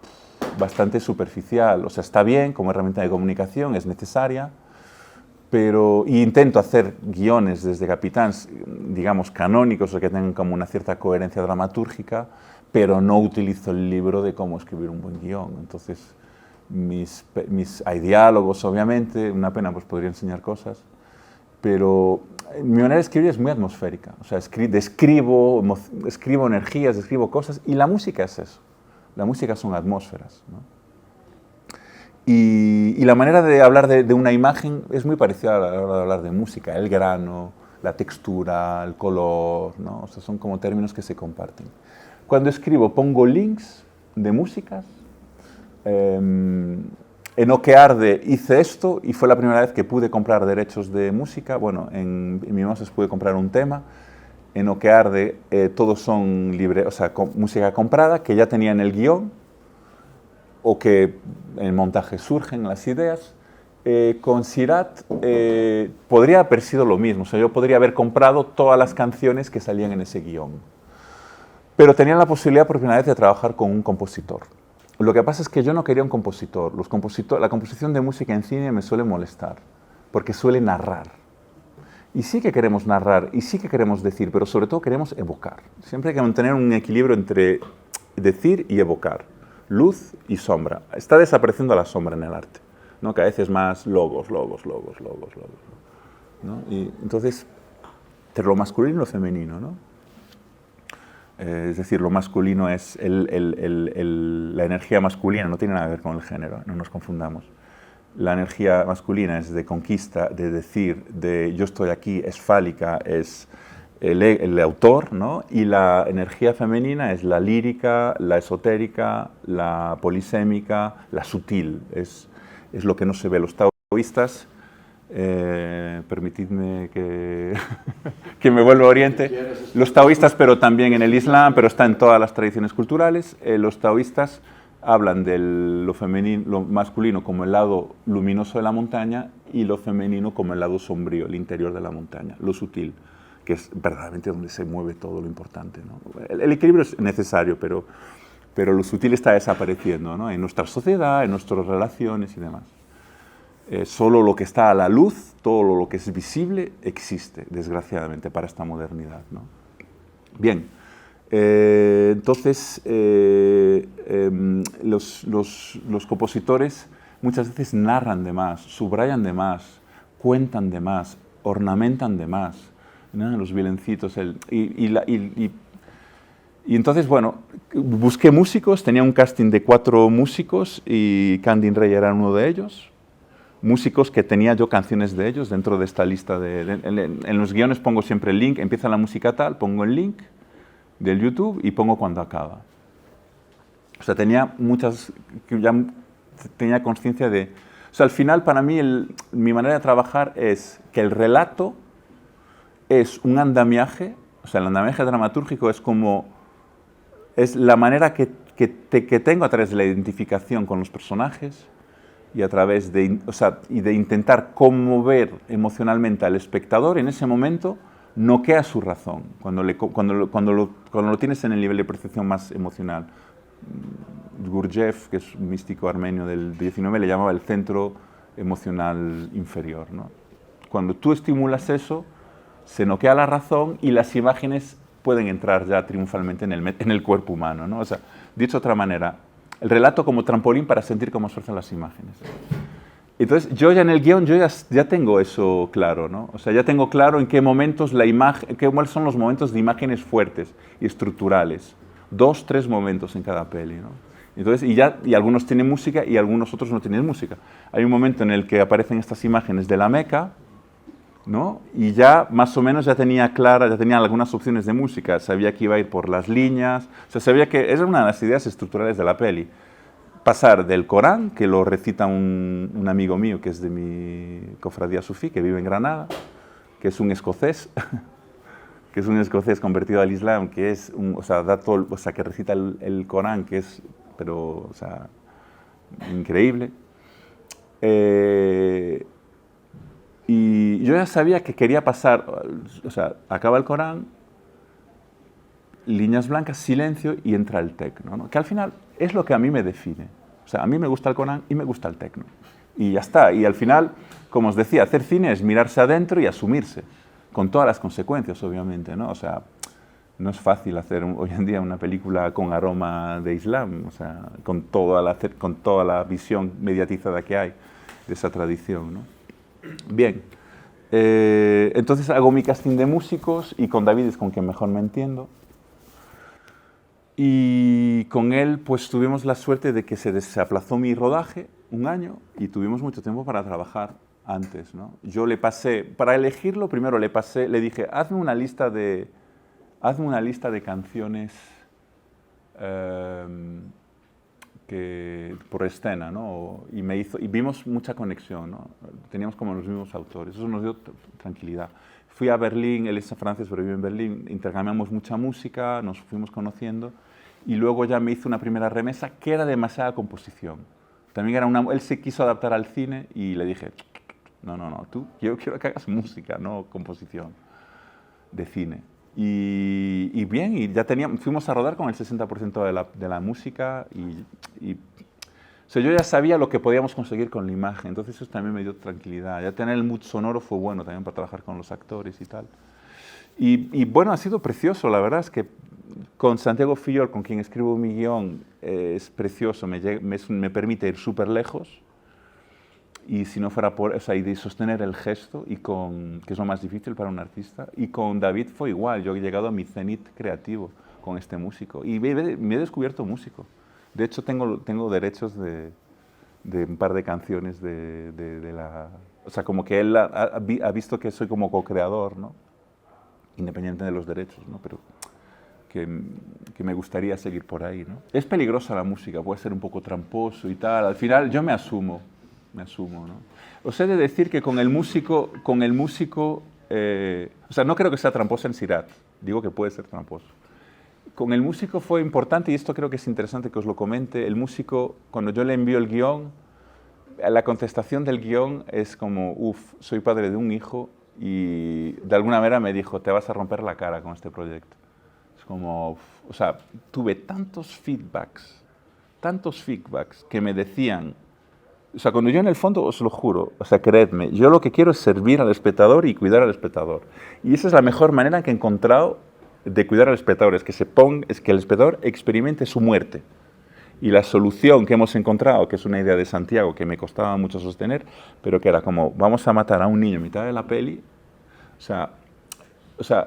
bastante superficial. O sea, está bien como herramienta de comunicación, es necesaria, pero intento hacer guiones desde Capitán, digamos, canónicos, o que tengan como una cierta coherencia dramatúrgica, pero no utilizo el libro de cómo escribir un buen guión. Entonces, hay diálogos, obviamente, una pena, pues podría enseñar cosas, pero mi manera de escribir es muy atmosférica. O sea, describo energías, describo cosas, y la música es eso. La música son atmósferas, ¿no? Y la manera de hablar de una imagen es muy parecida a la hora de hablar de música, el grano, la textura, el color, ¿no? O sea, son como términos que se comparten. Cuando escribo pongo links de músicas. En Okearde hice esto y fue la primera vez que pude comprar derechos de música. Bueno, en Mimosas pude comprar un tema. En Okearde todos son libres, o sea, música comprada que ya tenía en el guión o que en el montaje surgen las ideas. Con Sirat podría haber sido lo mismo, o sea, yo podría haber comprado todas las canciones que salían en ese guión, pero tenía la posibilidad por primera vez de trabajar con un compositor. Lo que pasa es que yo no quería un compositor. La composición de música en cine me suele molestar, porque suele narrar. Y sí que queremos narrar, y sí que queremos decir, pero sobre todo queremos evocar. Siempre hay que mantener un equilibrio entre decir y evocar, luz y sombra. Está desapareciendo la sombra en el arte, ¿no? Que a veces más logos, ¿no? Y entonces, entre lo masculino y lo femenino, ¿no? Es decir, lo masculino es la energía masculina, no tiene nada que ver con el género, no nos confundamos. La energía masculina es de conquista, de decir, de yo estoy aquí, es fálica, es el autor, ¿no? Y la energía femenina es la lírica, la esotérica, la polisémica, la sutil, es lo que no se ve. Los taoístas, permitidme que, que me vuelva a Oriente, los taoístas, pero también en el Islam, pero está en todas las tradiciones culturales, los taoístas hablan de lo femenino, lo masculino como el lado luminoso de la montaña y lo femenino como el lado sombrío, el interior de la montaña, lo sutil, que es verdaderamente donde se mueve todo lo importante, ¿no? El equilibrio es necesario, pero lo sutil está desapareciendo, ¿no? En nuestra sociedad, en nuestras relaciones y demás. Solo lo que está a la luz, todo lo que es visible, existe, desgraciadamente, para esta modernidad, ¿no? Bien, entonces los compositores muchas veces narran de más, subrayan de más, cuentan de más, ornamentan de más, ¿no? Los villancicos. Y entonces, bueno, busqué músicos, tenía un casting de 4 músicos y Candin Rey era uno de ellos. Músicos que tenía yo canciones de ellos dentro de esta lista. En los guiones pongo siempre el link, empieza la música tal, pongo el link del YouTube y pongo cuando acaba. O sea, tenía tenía conciencia de... O sea, al final para mí mi manera de trabajar es que el relato es un andamiaje, o sea, el andamiaje dramatúrgico es la manera que tengo a través de la identificación con los personajes y a través de intentar conmover emocionalmente al espectador en ese momento, noquea su razón, cuando lo tienes en el nivel de percepción más emocional. Gurdjieff, que es un místico armenio del 19, le llamaba el centro emocional inferior, ¿no? Cuando tú estimulas eso, se noquea la razón y las imágenes pueden entrar ya triunfalmente en el cuerpo humano, ¿no? O sea, dicho de otra manera, el relato como trampolín para sentir cómo surgen las imágenes. Entonces, yo ya en el guión ya tengo eso claro, ¿no? O sea, ya tengo claro en qué momentos cuáles son los momentos de imágenes fuertes y estructurales. 2, 3 momentos en cada peli, ¿no? Entonces, y algunos tienen música y algunos otros no tienen música. Hay un momento en el que aparecen estas imágenes de la Meca, ¿no? Y ya más o menos ya tenía algunas opciones de música, sabía que iba a ir por las líneas, o sea, sabía que era una de las ideas estructurales de la peli. Pasar del Corán, que lo recita un amigo mío que es de mi cofradía sufí, que vive en Granada, que es un escocés, que es un escocés convertido al Islam, que es que recita el Corán, que es, pero, o sea, increíble. Y yo ya sabía que quería pasar, o sea, acaba el Corán, líneas blancas, silencio y entra el tecno, ¿no? Que al final es lo que a mí me define. O sea, a mí me gusta el Corán y me gusta el tecno. Y ya está. Y al final, como os decía, hacer cine es mirarse adentro y asumirse, con todas las consecuencias, obviamente, ¿no? O sea, no es fácil hacer hoy en día una película con aroma de Islam, o sea, con toda la visión mediatizada que hay de esa tradición, ¿no? Bien, entonces hago mi casting de músicos y con David es con quien mejor me entiendo. Y con él pues tuvimos la suerte de que se aplazó mi rodaje un año y tuvimos mucho tiempo para trabajar antes, ¿no? Yo le pasé, para elegirlo primero le dije, hazme una lista de canciones por escena, ¿no? Y vimos mucha conexión, ¿no? Teníamos como los mismos autores, eso nos dio tranquilidad. Fui a Berlín, él es francés, pero vive en Berlín, intercambiamos mucha música, nos fuimos conociendo, y luego ya me hizo una primera remesa que era demasiada composición. También él se quiso adaptar al cine y le dije, no, yo quiero que hagas música, no composición de cine. Y bien, y ya fuimos a rodar con el 60% de la música o sea, yo ya sabía lo que podíamos conseguir con la imagen, entonces eso también me dio tranquilidad. Ya tener el mood sonoro fue bueno también para trabajar con los actores y tal. Y bueno, ha sido precioso, la verdad es que con Santiago Fillol, con quien escribo mi guión, es precioso, me permite ir súper lejos. Y si no fuera por, o sea, y de sostener el gesto, que es lo más difícil para un artista. Y con David fue igual, yo he llegado a mi cenit creativo con este músico. Y me he descubierto músico. De hecho, tengo derechos de un par de canciones o sea, como que él ha visto que soy como co-creador, ¿no? Independiente de los derechos, ¿no? Pero que me gustaría seguir por ahí, ¿no? Es peligrosa la música, puede ser un poco tramposo y tal. Al final yo me asumo, ¿no? Os he de decir que con el músico, o sea, no creo que sea tramposo en Sirat, digo que puede ser tramposo. Con el músico fue importante, y esto creo que es interesante que os lo comente, el músico, cuando yo le envío el guión, la contestación del guión es como, soy padre de un hijo, y de alguna manera me dijo, te vas a romper la cara con este proyecto. Es como, o sea, tuve tantos feedbacks que me decían, O sea, cuando yo en el fondo, os lo juro, o sea, creedme, yo lo que quiero es servir al espectador y cuidar al espectador. Y esa es la mejor manera que he encontrado de cuidar al espectador, es que el espectador experimente su muerte. Y la solución que hemos encontrado, que es una idea de Santiago que me costaba mucho sostener, pero que era como, vamos a matar a un niño en mitad de la peli,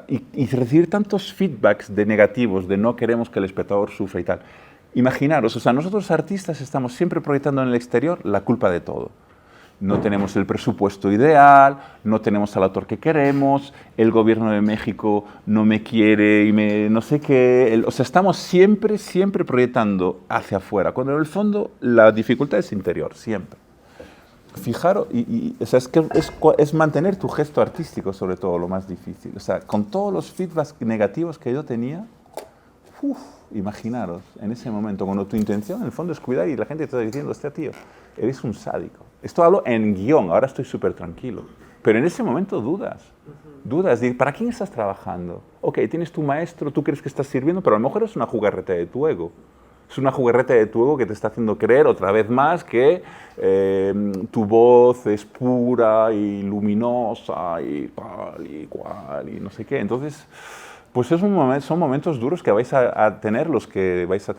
y recibir tantos feedbacks de negativos, de no queremos que el espectador sufra y tal. Imaginaros, o sea, nosotros artistas estamos siempre proyectando en el exterior la culpa de todo. No tenemos el presupuesto ideal, no tenemos al autor que queremos, el gobierno de México no me quiere y no sé qué. O sea, estamos siempre proyectando hacia afuera, cuando en el fondo la dificultad es interior, siempre. Fijaros, o sea, es mantener tu gesto artístico sobre todo lo más difícil. O sea, con todos los feedbacks negativos que yo tenía, imaginaros, en ese momento, cuando tu intención en el fondo es cuidar y la gente te está diciendo, hostia, tío, eres un sádico. Esto hablo en guión, ahora estoy súper tranquilo. Pero en ese momento dudas de ¿para quién estás trabajando? Ok, tienes tu maestro, tú crees que estás sirviendo, pero a lo mejor es una jugarreta de tu ego. Es una jugarreta de tu ego que te está haciendo creer otra vez más que tu voz es pura y luminosa y tal y cual y no sé qué. Entonces, pues son momentos duros que vais a tener los que vais a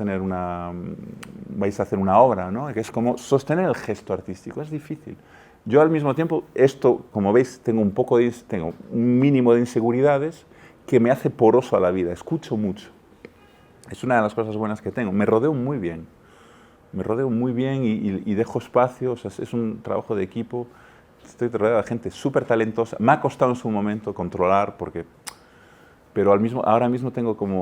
hacer una obra, ¿no? Que es como sostener el gesto artístico, es difícil. Yo al mismo tiempo, esto, como veis, tengo un mínimo de inseguridades que me hace poroso a la vida, escucho mucho. Es una de las cosas buenas que tengo. Me rodeo muy bien y dejo espacio, o sea, es un trabajo de equipo. Estoy rodeado de gente súper talentosa. Me ha costado en su momento controlar, pero ahora mismo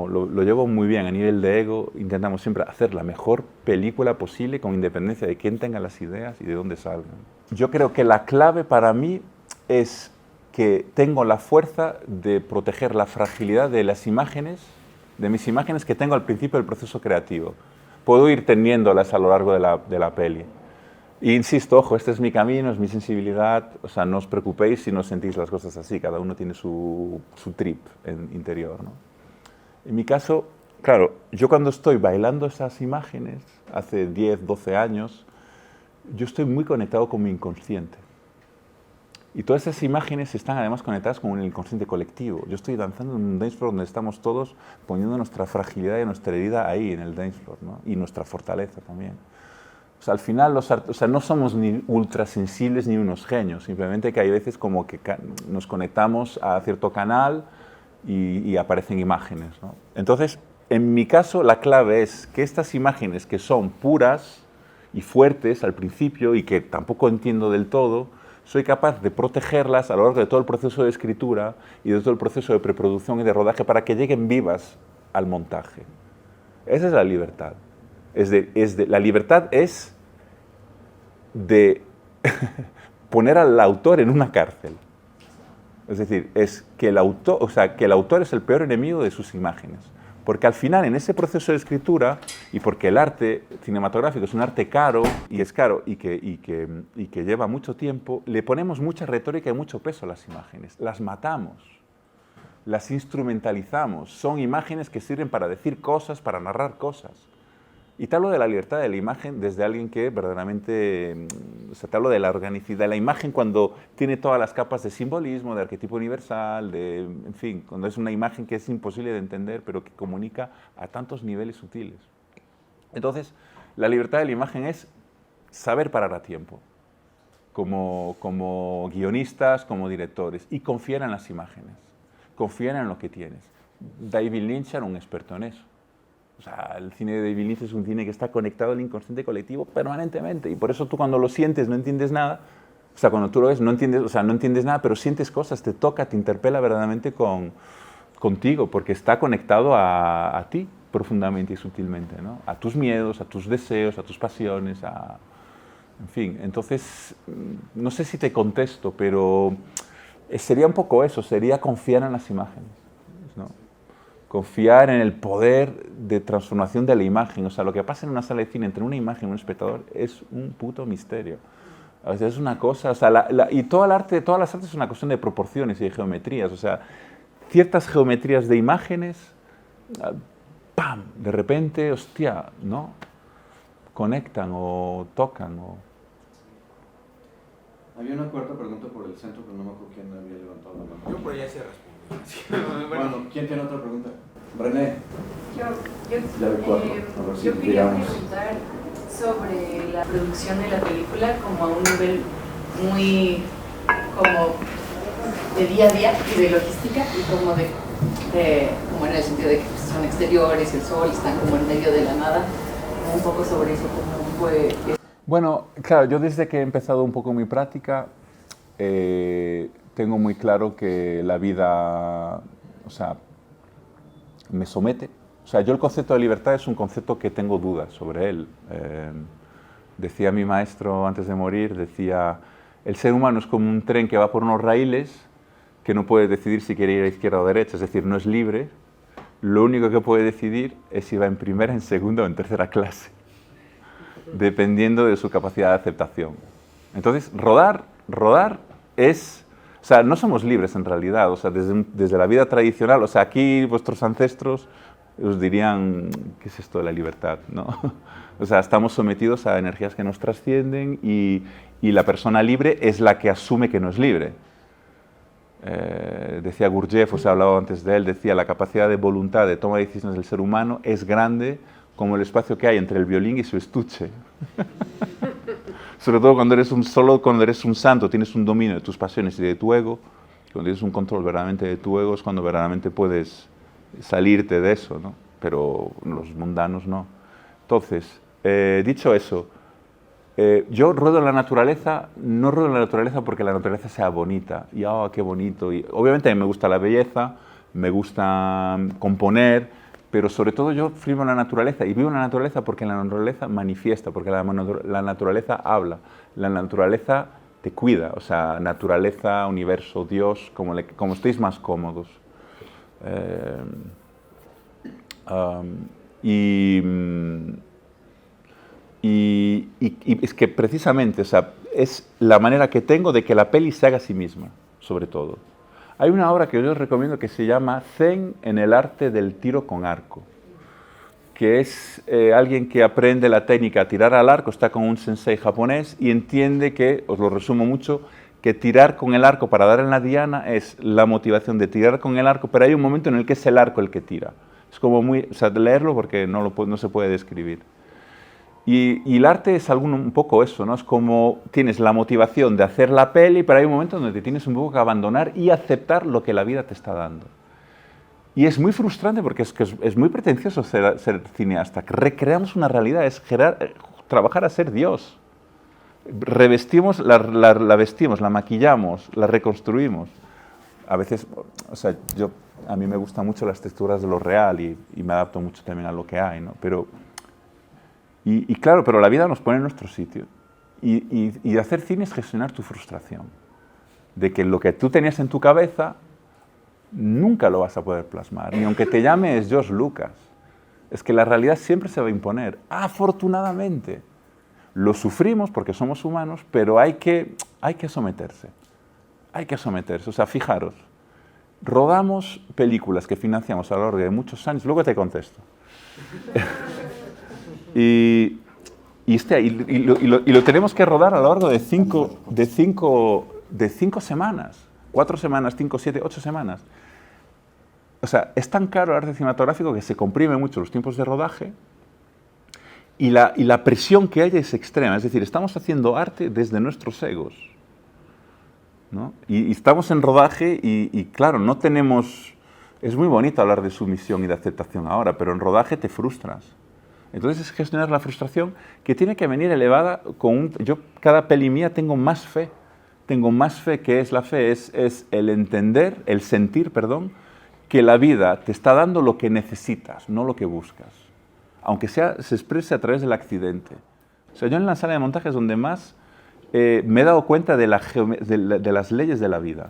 lo llevo muy bien a nivel de ego. Intentamos siempre hacer la mejor película posible con independencia de quién tenga las ideas y de dónde salgan. Yo creo que la clave para mí es que tengo la fuerza de proteger la fragilidad de las imágenes, de mis imágenes que tengo al principio del proceso creativo. Puedo ir teniéndolas a lo largo de la peli. E insisto, ojo, este es mi camino, es mi sensibilidad, o sea, no os preocupéis si no sentís las cosas así, cada uno tiene su trip interior, ¿no? En mi caso, claro, yo cuando estoy bailando esas imágenes, hace 10, 12 años, yo estoy muy conectado con mi inconsciente. Y todas esas imágenes están además conectadas con el inconsciente colectivo. Yo estoy danzando en un dance floor donde estamos todos poniendo nuestra fragilidad y nuestra herida ahí en el dance floor, ¿no? Y nuestra fortaleza también. O sea, al final no somos ni ultrasensibles ni unos genios, simplemente que hay veces como que nos conectamos a cierto canal y aparecen imágenes, ¿no? Entonces, en mi caso, la clave es que estas imágenes que son puras y fuertes al principio y que tampoco entiendo del todo, soy capaz de protegerlas a lo largo de todo el proceso de escritura y de todo el proceso de preproducción y de rodaje para que lleguen vivas al montaje. Esa es la libertad. La libertad es de poner al autor en una cárcel. Es decir, es que el autor es el peor enemigo de sus imágenes. Porque al final, en ese proceso de escritura, y porque el arte cinematográfico es un arte caro, y que lleva mucho tiempo, le ponemos mucha retórica y mucho peso a las imágenes. Las matamos, las instrumentalizamos. Son imágenes que sirven para decir cosas, para narrar cosas. Y te hablo de la libertad de la imagen desde alguien que verdaderamente, o sea, te hablo de la organicidad de la imagen cuando tiene todas las capas de simbolismo, de arquetipo universal, en fin, cuando es una imagen que es imposible de entender, pero que comunica a tantos niveles sutiles. Entonces, la libertad de la imagen es saber parar a tiempo, como guionistas, como directores, y confiar en las imágenes, confiar en lo que tienes. David Lynch era un experto en eso. O sea, el cine de David Lynch es un cine que está conectado al inconsciente colectivo permanentemente y por eso tú cuando lo sientes no entiendes nada, o sea, cuando tú lo ves no entiendes nada, pero sientes cosas, te toca, te interpela verdaderamente contigo, porque está conectado a ti profundamente y sutilmente, ¿no? A tus miedos, a tus deseos, a tus pasiones, en fin. Entonces, no sé si te contesto, pero sería un poco eso, sería confiar en las imágenes, ¿no? Confiar en el poder de transformación de la imagen. O sea, lo que pasa en una sala de cine entre una imagen y un espectador es un puto misterio. A veces es una cosa, o sea, y todas las artes es una cuestión de proporciones y de geometrías. O sea, ciertas geometrías de imágenes, ¡pam!, de repente, hostia, ¿no? Conectan o tocan. Había una cuarta pregunta por el centro, pero no me acuerdo quién había levantado la mano. Yo por allá se respondo. Bueno, ¿quién tiene otra pregunta? René. Yo quería preguntar sobre la producción de la película como a un nivel muy como de día a día y de logística y como como en el sentido de que son exteriores, el sol, están como en medio de la nada, un poco sobre eso, cómo fue. Bueno, claro, yo desde que he empezado un poco mi práctica tengo muy claro que la vida, o sea, me somete. O sea, yo el concepto de libertad es un concepto que tengo dudas sobre él. Decía mi maestro antes de morir, decía, el ser humano es como un tren que va por unos raíles que no puede decidir si quiere ir a izquierda o derecha, es decir, no es libre. Lo único que puede decidir es si va en primera, en segunda o en tercera clase, dependiendo de su capacidad de aceptación. Entonces, rodar es... O sea, no somos libres en realidad, o sea, desde la vida tradicional, o sea, aquí vuestros ancestros os dirían, ¿qué es esto de la libertad?, ¿no? O sea, estamos sometidos a energías que nos trascienden y la persona libre es la que asume que no es libre. Decía Gurdjieff, os he hablado antes de él, decía, la capacidad de voluntad de toma de decisiones del ser humano es grande como el espacio que hay entre el violín y su estuche. Sobre todo cuando eres un santo, tienes un dominio de tus pasiones y de tu ego, cuando tienes un control verdaderamente de tu ego es cuando verdaderamente puedes salirte de eso, ¿no? Pero los mundanos no. Entonces, dicho eso, yo ruedo en la naturaleza, no ruedo en la naturaleza porque la naturaleza sea bonita, y ¡oh, qué bonito! Y, obviamente a mí me gusta la belleza, me gusta componer, pero sobre todo yo vivo en la naturaleza, y vivo en la naturaleza porque la naturaleza manifiesta, porque la naturaleza habla, la naturaleza te cuida, o sea, naturaleza, universo, Dios, como estéis más cómodos. Y es que precisamente, o sea, es la manera que tengo de que la peli se haga a sí misma, sobre todo. Hay una obra que yo os recomiendo que se llama Zen en el arte del tiro con arco, que es alguien que aprende la técnica a tirar al arco, está con un sensei japonés y entiende que, os lo resumo mucho, que tirar con el arco para dar en la diana es la motivación de tirar con el arco, pero hay un momento en el que es el arco el que tira. Es como muy, o sea, leerlo porque no se puede describir. Y el arte es un poco eso, ¿no? Es como tienes la motivación de hacer la peli, pero hay un momento donde te tienes un poco que abandonar y aceptar lo que la vida te está dando. Y es muy frustrante porque es muy pretencioso ser cineasta. Recreamos una realidad, es trabajar a ser Dios. Revestimos, la vestimos, la maquillamos, la reconstruimos. A veces, o sea, a mí me gustan mucho las texturas de lo real y me adapto mucho también a lo que hay, ¿no? Y claro, pero la vida nos pone en nuestro sitio. Y hacer cine es gestionar tu frustración. De que lo que tú tenías en tu cabeza nunca lo vas a poder plasmar. Ni aunque te llames George Lucas. Es que la realidad siempre se va a imponer. Afortunadamente. Lo sufrimos porque somos humanos, pero hay que someterse. Hay que someterse. O sea, fijaros. Rodamos películas que financiamos a lo largo de muchos años. Luego te contesto. Y lo tenemos que rodar a lo largo de cinco semanas, 4 semanas, 5, 7, 8 semanas. O sea, es tan caro el arte cinematográfico que se comprime mucho los tiempos de rodaje y la presión que hay es extrema. Es decir, estamos haciendo arte desde nuestros egos, ¿no? Y estamos en rodaje y claro, no tenemos... Es muy bonito hablar de sumisión y de aceptación ahora, pero en rodaje te frustras. Entonces es gestionar la frustración que tiene que venir elevada con yo cada peli mía tengo más fe. Tengo más fe. ¿Qué es la fe? Es el entender, el sentir, perdón, que la vida te está dando lo que necesitas, no lo que buscas. Aunque se exprese a través del accidente. O sea, yo en la sala de montaje es donde más me he dado cuenta de las leyes de la vida,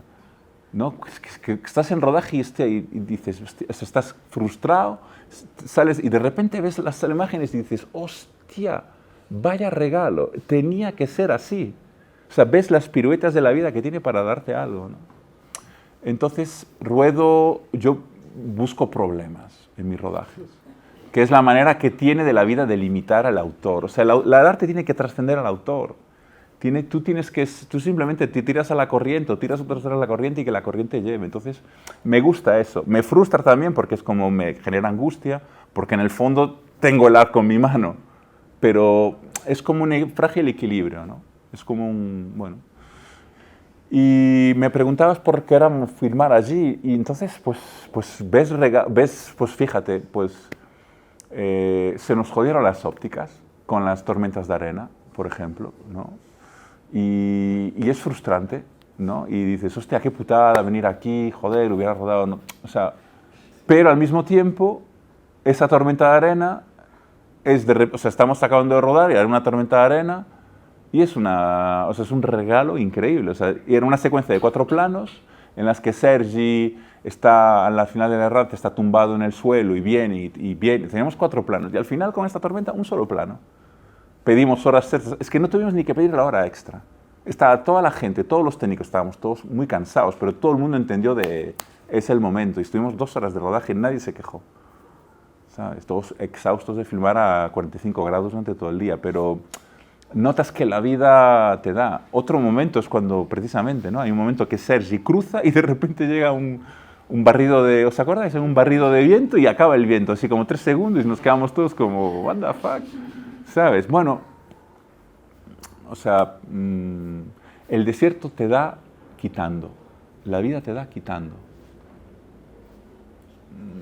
¿no? Que estás en rodaje y dices, hostia, estás frustrado, sales y de repente ves las imágenes y dices, hostia, vaya regalo, tenía que ser así. O sea, ves las piruetas de la vida que tiene para darte algo, ¿no? Entonces, yo busco problemas en mis rodajes, que es la manera que tiene de la vida de limitar al autor. O sea, el arte tiene que trascender al autor. Tú simplemente te tiras a la corriente o tiras otras horas a la corriente y que la corriente lleve. Entonces, me gusta eso. Me frustra también porque es como me genera angustia, porque en el fondo tengo el arco en mi mano, pero es como un frágil equilibrio, ¿no? Es como bueno. Y me preguntabas por qué era filmar allí, y entonces, pues fíjate, se nos jodieron las ópticas con las tormentas de arena, por ejemplo, ¿no? Y es frustrante, ¿no? Y dices, hostia, qué putada venir aquí, joder, hubiera rodado, ¿no? O sea, pero al mismo tiempo, esa tormenta de arena estamos acabando de rodar y hay una tormenta de arena y es un regalo increíble. O sea, y era una secuencia de 4 planos en las que Sergi está al final del errante, está tumbado en el suelo y viene. Teníamos 4 planos y al final con esta tormenta un solo plano. Pedimos horas extras, es que no tuvimos ni que pedir la hora extra. Estaba toda la gente, todos los técnicos, estábamos todos muy cansados, pero todo el mundo entendió es el momento. Y estuvimos 2 horas de rodaje y nadie se quejó. ¿Sabes? Todos exhaustos de filmar a 45 grados durante todo el día, pero notas que la vida te da. Otro momento es cuando, precisamente, ¿no? Hay un momento que Sergi cruza y de repente llega un barrido de... ¿Os acordáis? Un barrido de viento y acaba el viento, así como 3 segundos y nos quedamos todos como, what the fuck, ¿sabes? Bueno, o sea, el desierto te da quitando, la vida te da quitando.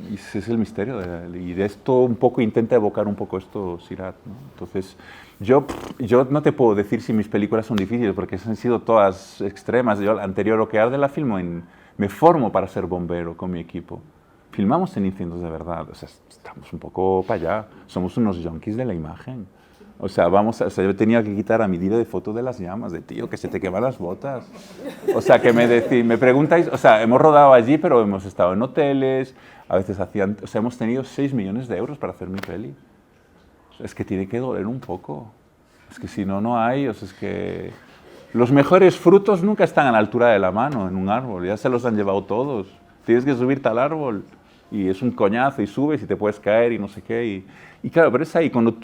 Y ese es el misterio, y de esto un poco intenta evocar un poco esto Sirhat, ¿no? Entonces, yo no te puedo decir si mis películas son difíciles, porque han sido todas extremas. Yo, la anterior Lo que arde la filmo me formo para ser bombero con mi equipo. Filmamos en incendios de verdad, o sea, estamos un poco para allá, somos unos junkies de la imagen. O sea, yo tenía que quitar a mi tiro de foto de las llamas, de tío, que se te queman las botas. O sea, que me preguntáis, o sea, hemos rodado allí, pero hemos estado en hoteles, a veces hemos tenido 6 millones de euros para hacer mi peli. O sea, es que tiene que doler un poco. Es que si no, no hay, o sea, es que los mejores frutos nunca están a la altura de la mano en un árbol, ya se los han llevado todos. Tienes que subirte al árbol y es un coñazo y subes y te puedes caer y no sé qué. Y claro, pero es ahí, cuando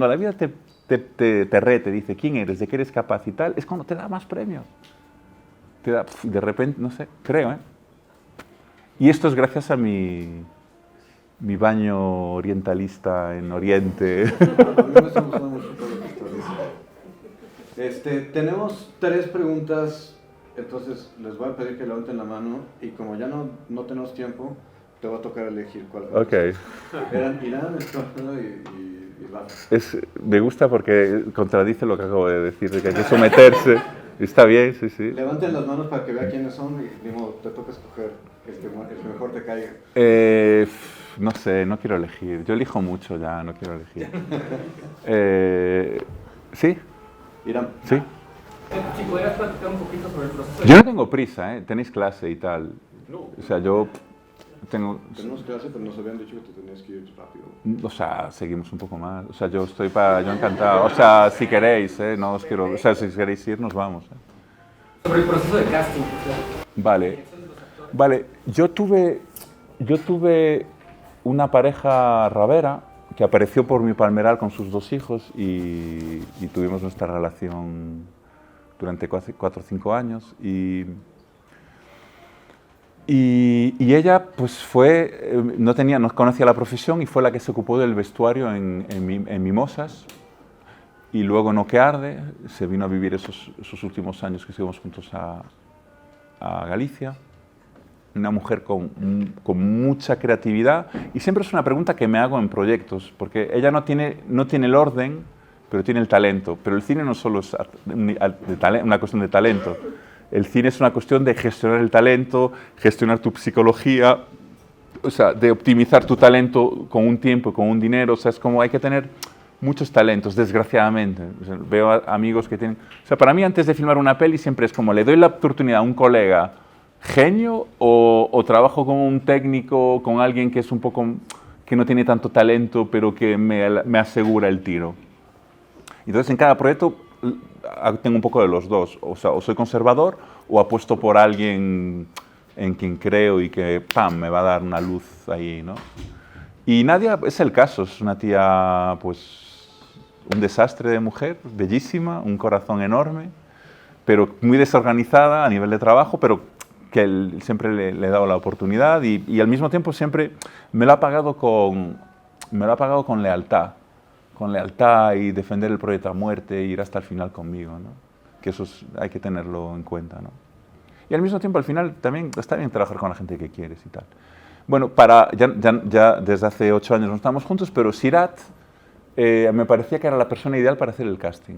la vida te dice quién eres, de qué eres capaz y tal, es cuando te da más premios. Te da, de repente, no sé, creo, ¿eh? Y esto es gracias a mi baño orientalista en Oriente. A mí me está gustando mucho todo lo que estás diciendo. Tenemos 3 preguntas, entonces les voy a pedir que levanten la mano y como ya no tenemos tiempo, te va a tocar elegir cuál. Ok. Eran Irán, Estorno y Rafa. Me gusta porque contradice lo que acabo de decir, de que hay que someterse. Está bien, sí, sí. Levanten las manos para que vea quiénes son y de modo, te toca escoger el que mejor te caiga. No sé, no quiero elegir. Yo elijo mucho ya, no quiero elegir. ¿Sí? Irán. Sí. Si pudieras platicar un poquito sobre el proceso. Yo no tengo prisa, ¿eh? Tenéis clase y tal. No. O sea, yo tenemos clase, pero nos habían dicho que te tenías que ir rápido. O sea, seguimos un poco más. O sea, yo encantado. O sea, si queréis, no os quiero. O sea, si queréis ir, nos vamos. Sobre el proceso de casting. Vale. Yo tuve una pareja rabera que apareció por mi Palmeral con sus 2 hijos y tuvimos nuestra relación durante 4 o 5 años y ella pues no conocía la profesión y fue la que se ocupó del vestuario en Mimosas y luego en Lo que arde se vino a vivir esos últimos años que estuvimos juntos a Galicia. Una mujer con mucha creatividad y siempre es una pregunta que me hago en proyectos porque ella no tiene el orden pero tiene el talento, pero el cine no solo es una cuestión de talento. El cine es una cuestión de gestionar el talento, gestionar tu psicología, o sea, de optimizar tu talento con un tiempo, con un dinero. O sea, es como hay que tener muchos talentos, desgraciadamente. O sea, veo amigos que tienen... O sea, para mí antes de filmar una peli siempre es como le doy la oportunidad a un colega genio o trabajo con un técnico, con alguien que es un poco... que no tiene tanto talento, pero que me asegura el tiro. Entonces, en cada proyecto tengo un poco de los dos. O sea, o soy conservador o apuesto por alguien en quien creo y que, ¡pam!, me va a dar una luz ahí, ¿no? Y Nadia es el caso. Es una tía, pues, un desastre de mujer, bellísima, un corazón enorme. pero muy desorganizada a nivel de trabajo, pero que él siempre le he dado la oportunidad y al mismo tiempo siempre me lo ha pagado con lealtad y defender el proyecto a muerte e ir hasta el final conmigo, ¿no? Que eso hay que tenerlo en cuenta, ¿no? Y al mismo tiempo, al final, también está bien trabajar con la gente que quieres y tal. Bueno, ya desde hace 8 años no estamos juntos, pero Sirat me parecía que era la persona ideal para hacer el casting.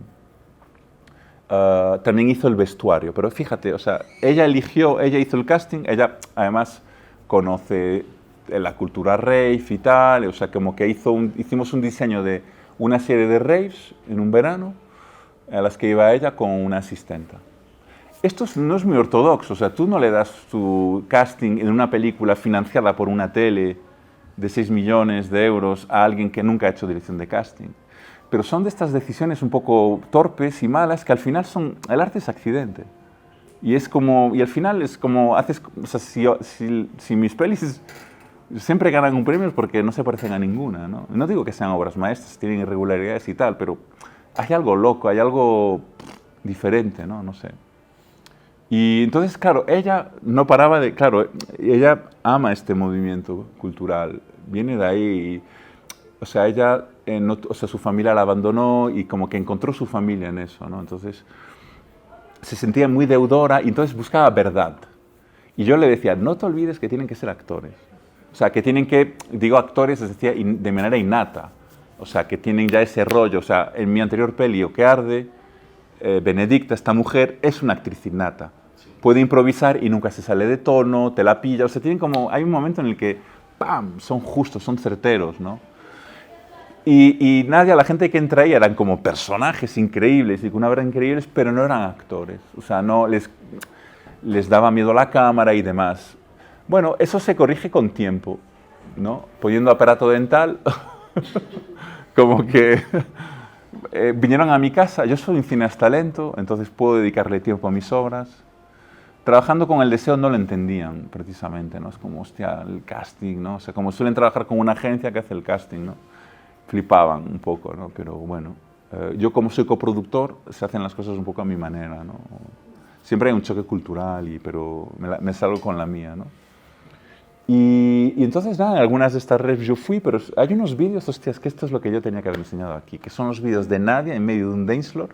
También hizo el vestuario, pero fíjate, o sea, ella hizo el casting, ella además conoce la cultura rave y tal, o sea, como que hicimos un diseño de una serie de raves en un verano, a las que iba ella con una asistenta. Esto no es muy ortodoxo, o sea, tú no le das tu casting en una película financiada por una tele de 6 millones de euros a alguien que nunca ha hecho dirección de casting. Pero son de estas decisiones un poco torpes y malas que al final el arte es accidente. Y al final es como haces, o sea, si mis pelis siempre ganan un premio es porque no se parecen a ninguna, ¿no? No digo que sean obras maestras, tienen irregularidades y tal, pero hay algo loco, hay algo diferente, ¿no? No sé. Y entonces, claro, ella no paraba de... Claro, ella ama este movimiento cultural, viene de ahí. O sea, ella, su familia la abandonó y como que encontró su familia en eso, ¿no? Entonces, se sentía muy deudora y entonces buscaba verdad. Y yo le decía, no te olvides que tienen que ser actores. O sea, que tienen que, digo actores, es decir, de manera innata. O sea, que tienen ya ese rollo. O sea, en mi anterior peli, O que arde, Benedicta, esta mujer, es una actriz innata. Puede improvisar y nunca se sale de tono, te la pilla. O sea, hay un momento en el que, ¡pam!, son justos, son certeros, ¿no? Y Nadia, la gente que entra ahí eran como personajes increíbles y con una verdad increíbles, pero no eran actores. O sea, no les daba miedo la cámara y demás. Bueno, eso se corrige con tiempo, ¿no? Poniendo aparato dental, como que vinieron a mi casa. Yo soy un cineasta lento, entonces puedo dedicarle tiempo a mis obras. Trabajando con el deseo no lo entendían, precisamente, ¿no? Es como, hostia, el casting, ¿no? O sea, como suelen trabajar con una agencia que hace el casting, ¿no? Flipaban un poco, ¿no? Pero bueno, yo como soy coproductor, se hacen las cosas un poco a mi manera, ¿no? Siempre hay un choque cultural, pero me salgo con la mía, ¿no? Y entonces, nada, en algunas de estas redes yo fui, pero hay unos vídeos, hostias, que esto es lo que yo tenía que haber enseñado aquí, que son los vídeos de Nadia en medio de un dance floor,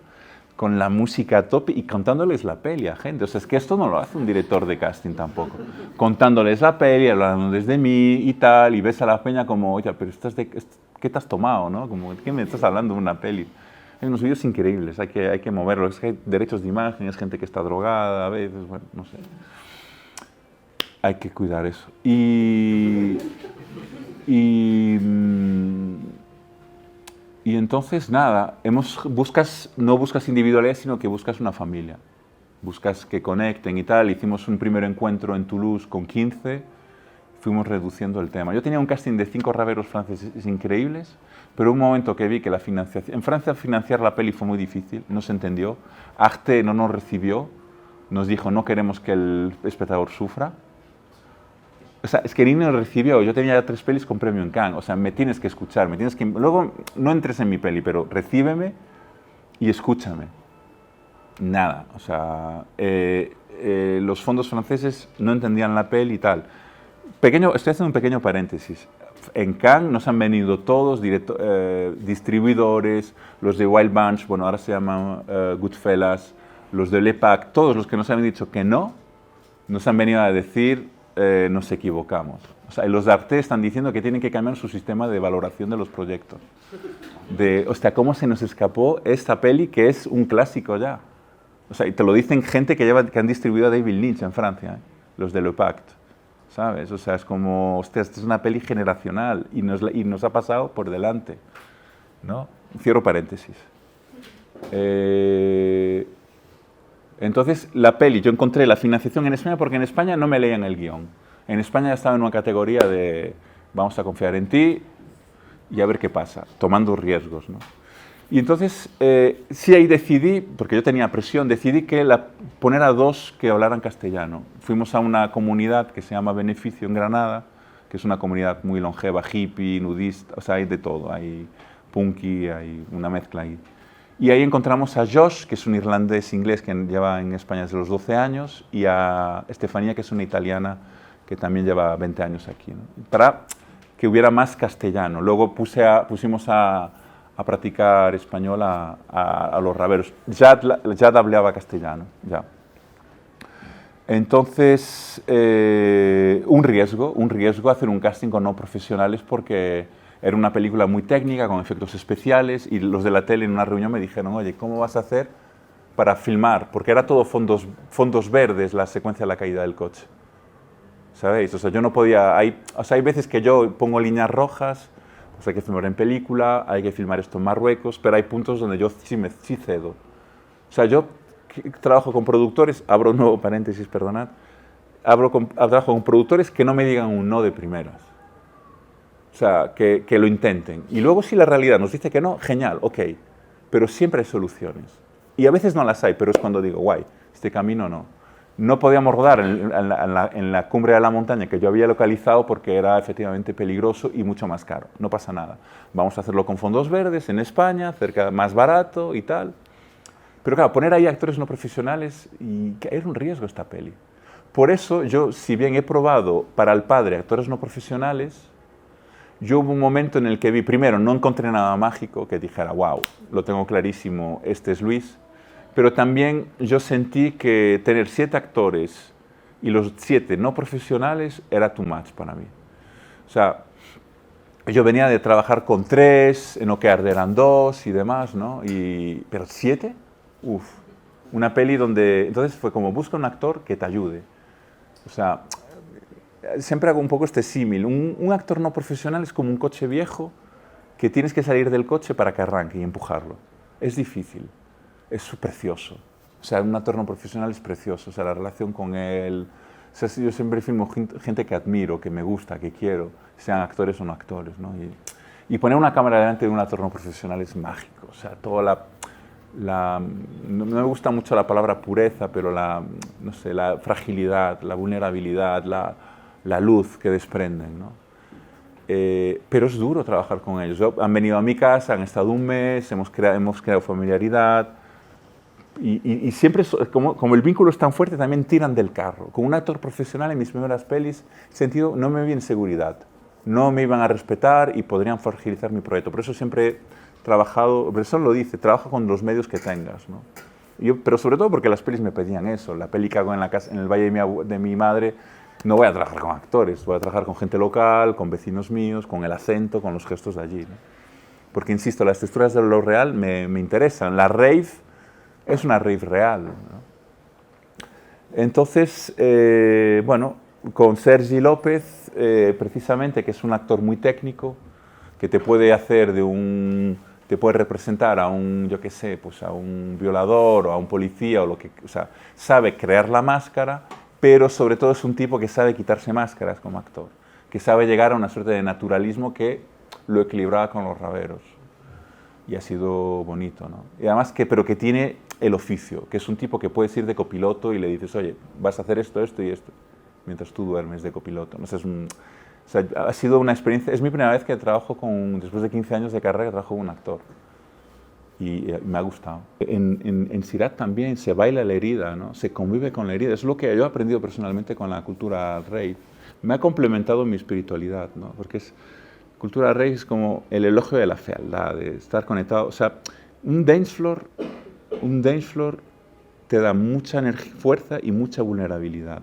con la música a tope y contándoles la peli a gente. O sea, es que esto no lo hace un director de casting tampoco. Contándoles la peli, hablándoles de mí y tal, y ves a la peña como, oye, pero ¿qué te has tomado, no? Como, ¿qué me estás hablando de una peli? Hay unos vídeos increíbles, hay que moverlos. Es que hay derechos de imagen, es gente que está drogada a veces, bueno, no sé. Hay que cuidar eso. Y entonces, nada, no buscas individualidad, sino que buscas una familia. Buscas que conecten y tal. Hicimos un primer encuentro en Toulouse con 15, fuimos reduciendo el tema. Yo tenía un casting de 5 raperos franceses increíbles, pero un momento que vi que la financiación... En Francia financiar la peli fue muy difícil, no se entendió. Arte no nos recibió, nos dijo, no queremos que el espectador sufra. O sea, es que ni nos recibió. Yo tenía ya 3 pelis con premio en Cannes. O sea, me tienes que escuchar, luego no entres en mi peli, pero recíbeme y escúchame. Nada. O sea, los fondos franceses no entendían la peli y tal. Estoy haciendo un pequeño paréntesis. En Cannes nos han venido todos, distribuidores, los de Wild Bunch, bueno, ahora se llaman Goodfellas, los de Le Pac, todos los que nos han dicho que no, nos han venido a decir... nos equivocamos. O sea, los de Arte están diciendo que tienen que cambiar su sistema de valoración de los proyectos. Hostia, ¿cómo se nos escapó esta peli que es un clásico ya? O sea, y te lo dicen gente que han distribuido a David Lynch en Francia, los de Le Pacte, ¿sabes? O sea, es como, hostia, esta es una peli generacional y nos ha pasado por delante, ¿no? Cierro paréntesis. Entonces, la peli, yo encontré la financiación en España porque en España no me leían el guión. En España ya estaba en una categoría de vamos a confiar en ti y a ver qué pasa, tomando riesgos, ¿no? Y entonces, sí ahí decidí, porque yo tenía presión, decidí poner a 2 que hablaran castellano. Fuimos a una comunidad que se llama Beneficio en Granada, que es una comunidad muy longeva, hippie, nudista, o sea, hay de todo, hay punky, hay una mezcla ahí. Y ahí encontramos a Josh, que es un irlandés inglés que lleva en España desde los 12 años, y a Estefanía, que es una italiana que también lleva 20 años aquí, ¿no? Para que hubiera más castellano. Luego pusimos a practicar español a los raveros. Jad hablaba castellano, ya. Entonces, un riesgo hacer un casting con no profesionales porque era una película muy técnica, con efectos especiales, y los de la tele en una reunión me dijeron, oye, ¿cómo vas a hacer para filmar? Porque era todo fondos verdes la secuencia de la caída del coche. ¿Sabéis? O sea, yo no podía... hay veces que yo pongo líneas rojas, pues hay que filmar en película, hay que filmar esto en Marruecos, pero hay puntos donde yo sí cedo. O sea, yo trabajo con productores, abro un nuevo paréntesis, perdonad, trabajo con productores que no me digan un no de primeras. O sea, que lo intenten. Y luego si la realidad nos dice que no, genial, ok. Pero siempre hay soluciones. Y a veces no las hay, pero es cuando digo, guay, este camino no. No podíamos rodar en la cumbre de la montaña que yo había localizado porque era efectivamente peligroso y mucho más caro. No pasa nada. Vamos a hacerlo con fondos verdes en España, más barato y tal. Pero claro, poner ahí actores no profesionales, y era un riesgo esta peli. Por eso yo, si bien he probado para El Padre actores no profesionales, yo hubo un momento en el que vi, primero, no encontré nada mágico que dijera, wow, lo tengo clarísimo, este es Luis. Pero también yo sentí que tener 7 actores y los 7 no profesionales era too much para mí. O sea, yo venía de trabajar con 3, en Okear eran 2 y demás, ¿no? Pero 7, uff, una peli donde... Entonces fue como, busca un actor que te ayude. O sea, siempre hago un poco este símil. Un actor no profesional es como un coche viejo que tienes que salir del coche para que arranque y empujarlo. Es difícil. Es precioso. O sea, un actor no profesional es precioso. O sea, la relación con él... O sea, yo siempre filmo gente que admiro, que me gusta, que quiero, sean actores o no actores, ¿no? Y poner una cámara delante de un actor no profesional es mágico. O sea, toda no me gusta mucho la palabra pureza, pero no sé, la fragilidad, la vulnerabilidad, la luz que desprenden, ¿no? Pero es duro trabajar con ellos. Han venido a mi casa, han estado un mes, hemos creado familiaridad. Y siempre, como el vínculo es tan fuerte, también tiran del carro. Con un actor profesional en mis primeras pelis, sentido, no me vi en seguridad. No me iban a respetar y podrían fragilizar mi proyecto. Por eso siempre he trabajado, eso lo dice, trabaja con los medios que tengas, ¿no? Pero sobre todo porque las pelis me pedían eso. La peli que hago en el valle de mi madre, no voy a trabajar con actores, voy a trabajar con gente local, con vecinos míos, con el acento, con los gestos de allí, ¿no? Porque, insisto, las texturas de lo real me interesan. La rave es una rave real, ¿no? Entonces, bueno, con Sergi López, precisamente, que es un actor muy técnico, que te puede hacer te puede representar a un, yo qué sé, pues a un violador o a un policía, o sea, sabe crear la máscara, pero sobre todo es un tipo que sabe quitarse máscaras como actor, que sabe llegar a una suerte de naturalismo que lo equilibraba con los raveros. Y ha sido bonito, ¿no? Y además pero que tiene el oficio, que es un tipo que puedes ir de copiloto y le dices, oye, vas a hacer esto, esto y esto, mientras tú duermes de copiloto. No sé, o sea, ha sido una experiencia, es mi primera vez que trabajo después de 15 años de carrera, que trabajo con un actor. Y me ha gustado. En Sirac también se baila la herida, ¿no? Se convive con la herida. Es lo que yo he aprendido personalmente con la cultura rave. Me ha complementado mi espiritualidad, ¿no? Porque cultura rave es como el elogio de la fealdad, de estar conectado. O sea, un dance floor te da mucha energía, fuerza y mucha vulnerabilidad.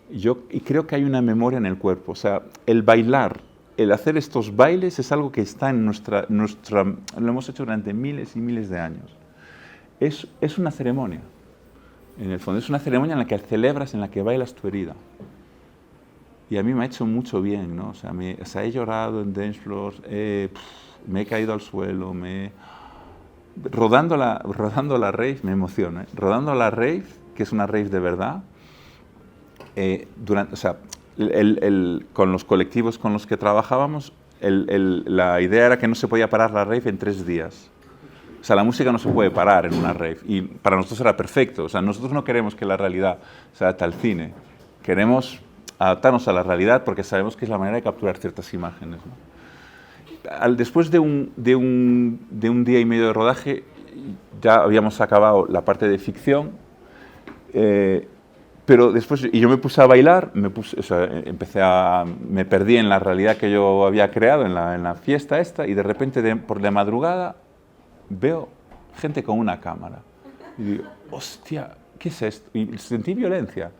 Y creo que hay una memoria en el cuerpo. O sea, el bailar, el hacer estos bailes es algo que está en nuestra lo hemos hecho durante miles y miles de años. Es una ceremonia, en el fondo. Es una ceremonia en la que celebras, en la que bailas tu herida. Y a mí me ha hecho mucho bien, ¿no? O sea, he llorado en dance floors, me he caído al suelo, rodando la rave, me emociona, ¿eh? Rodando la rave, que es una rave de verdad, o sea, con los colectivos con los que trabajábamos, la idea era que no se podía parar la rave en 3 días. O sea, la música no se puede parar en una rave, y para nosotros era perfecto. O sea, nosotros no queremos que la realidad sea tal cine, queremos adaptarnos a la realidad porque sabemos que es la manera de capturar ciertas imágenes, ¿no? después de un día y medio de rodaje, ya habíamos acabado la parte de ficción, pero después, y yo me puse a bailar, me perdí en la realidad que yo había creado, en la fiesta esta, y de repente, por de madrugada, veo gente con una cámara. Y digo, hostia, ¿qué es esto? Y sentí violencia.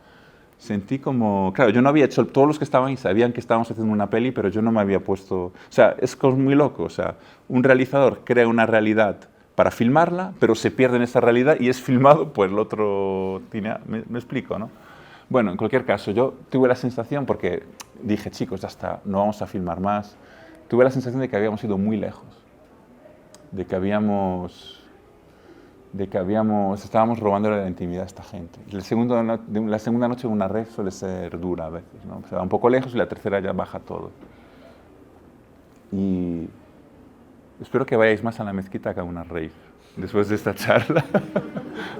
Sentí como... Claro, yo no había hecho... Todos los que estaban ahí sabían que estábamos haciendo una peli, pero yo no me había puesto... O sea, es muy loco. O sea, un realizador crea una realidad para filmarla, pero se pierde en esa realidad y es filmado por el otro... ¿Me explico, no? Bueno, en cualquier caso, yo tuve la sensación, porque dije, chicos, ya está, no vamos a filmar más. Tuve la sensación de que habíamos ido muy lejos. De que estábamos robando la intimidad a esta gente. La segunda noche en una rave suele ser dura a veces, ¿no? Se va un poco lejos y la tercera ya baja todo. Y espero que vayáis más a la mezquita que a una rave, después de esta charla.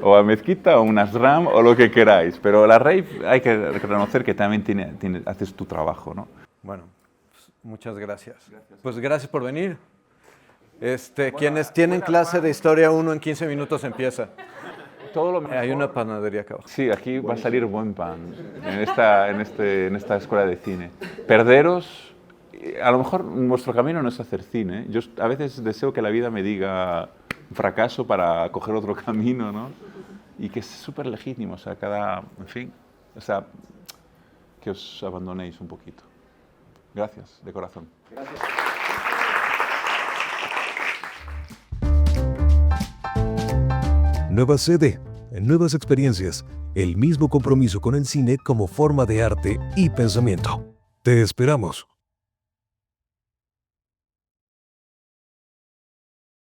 O a mezquita, o unas ram, o lo que queráis. Pero la rave hay que reconocer que también haces tu trabajo, ¿no? Bueno, pues, muchas gracias. Pues gracias por venir. Quienes tienen clase de Historia 1 en 15 minutos empieza. Todo lo mejor. Hay una panadería acá abajo. Sí, aquí va a salir buen pan en esta escuela de cine. Perderos, a lo mejor vuestro camino no es hacer cine. Yo a veces deseo que la vida me diga fracaso para coger otro camino, ¿no? Y que es súper legítimo, o sea, en fin, o sea, que os abandonéis un poquito. Gracias, de corazón. Gracias. Nueva sede, nuevas experiencias, el mismo compromiso con el cine como forma de arte y pensamiento. Te esperamos.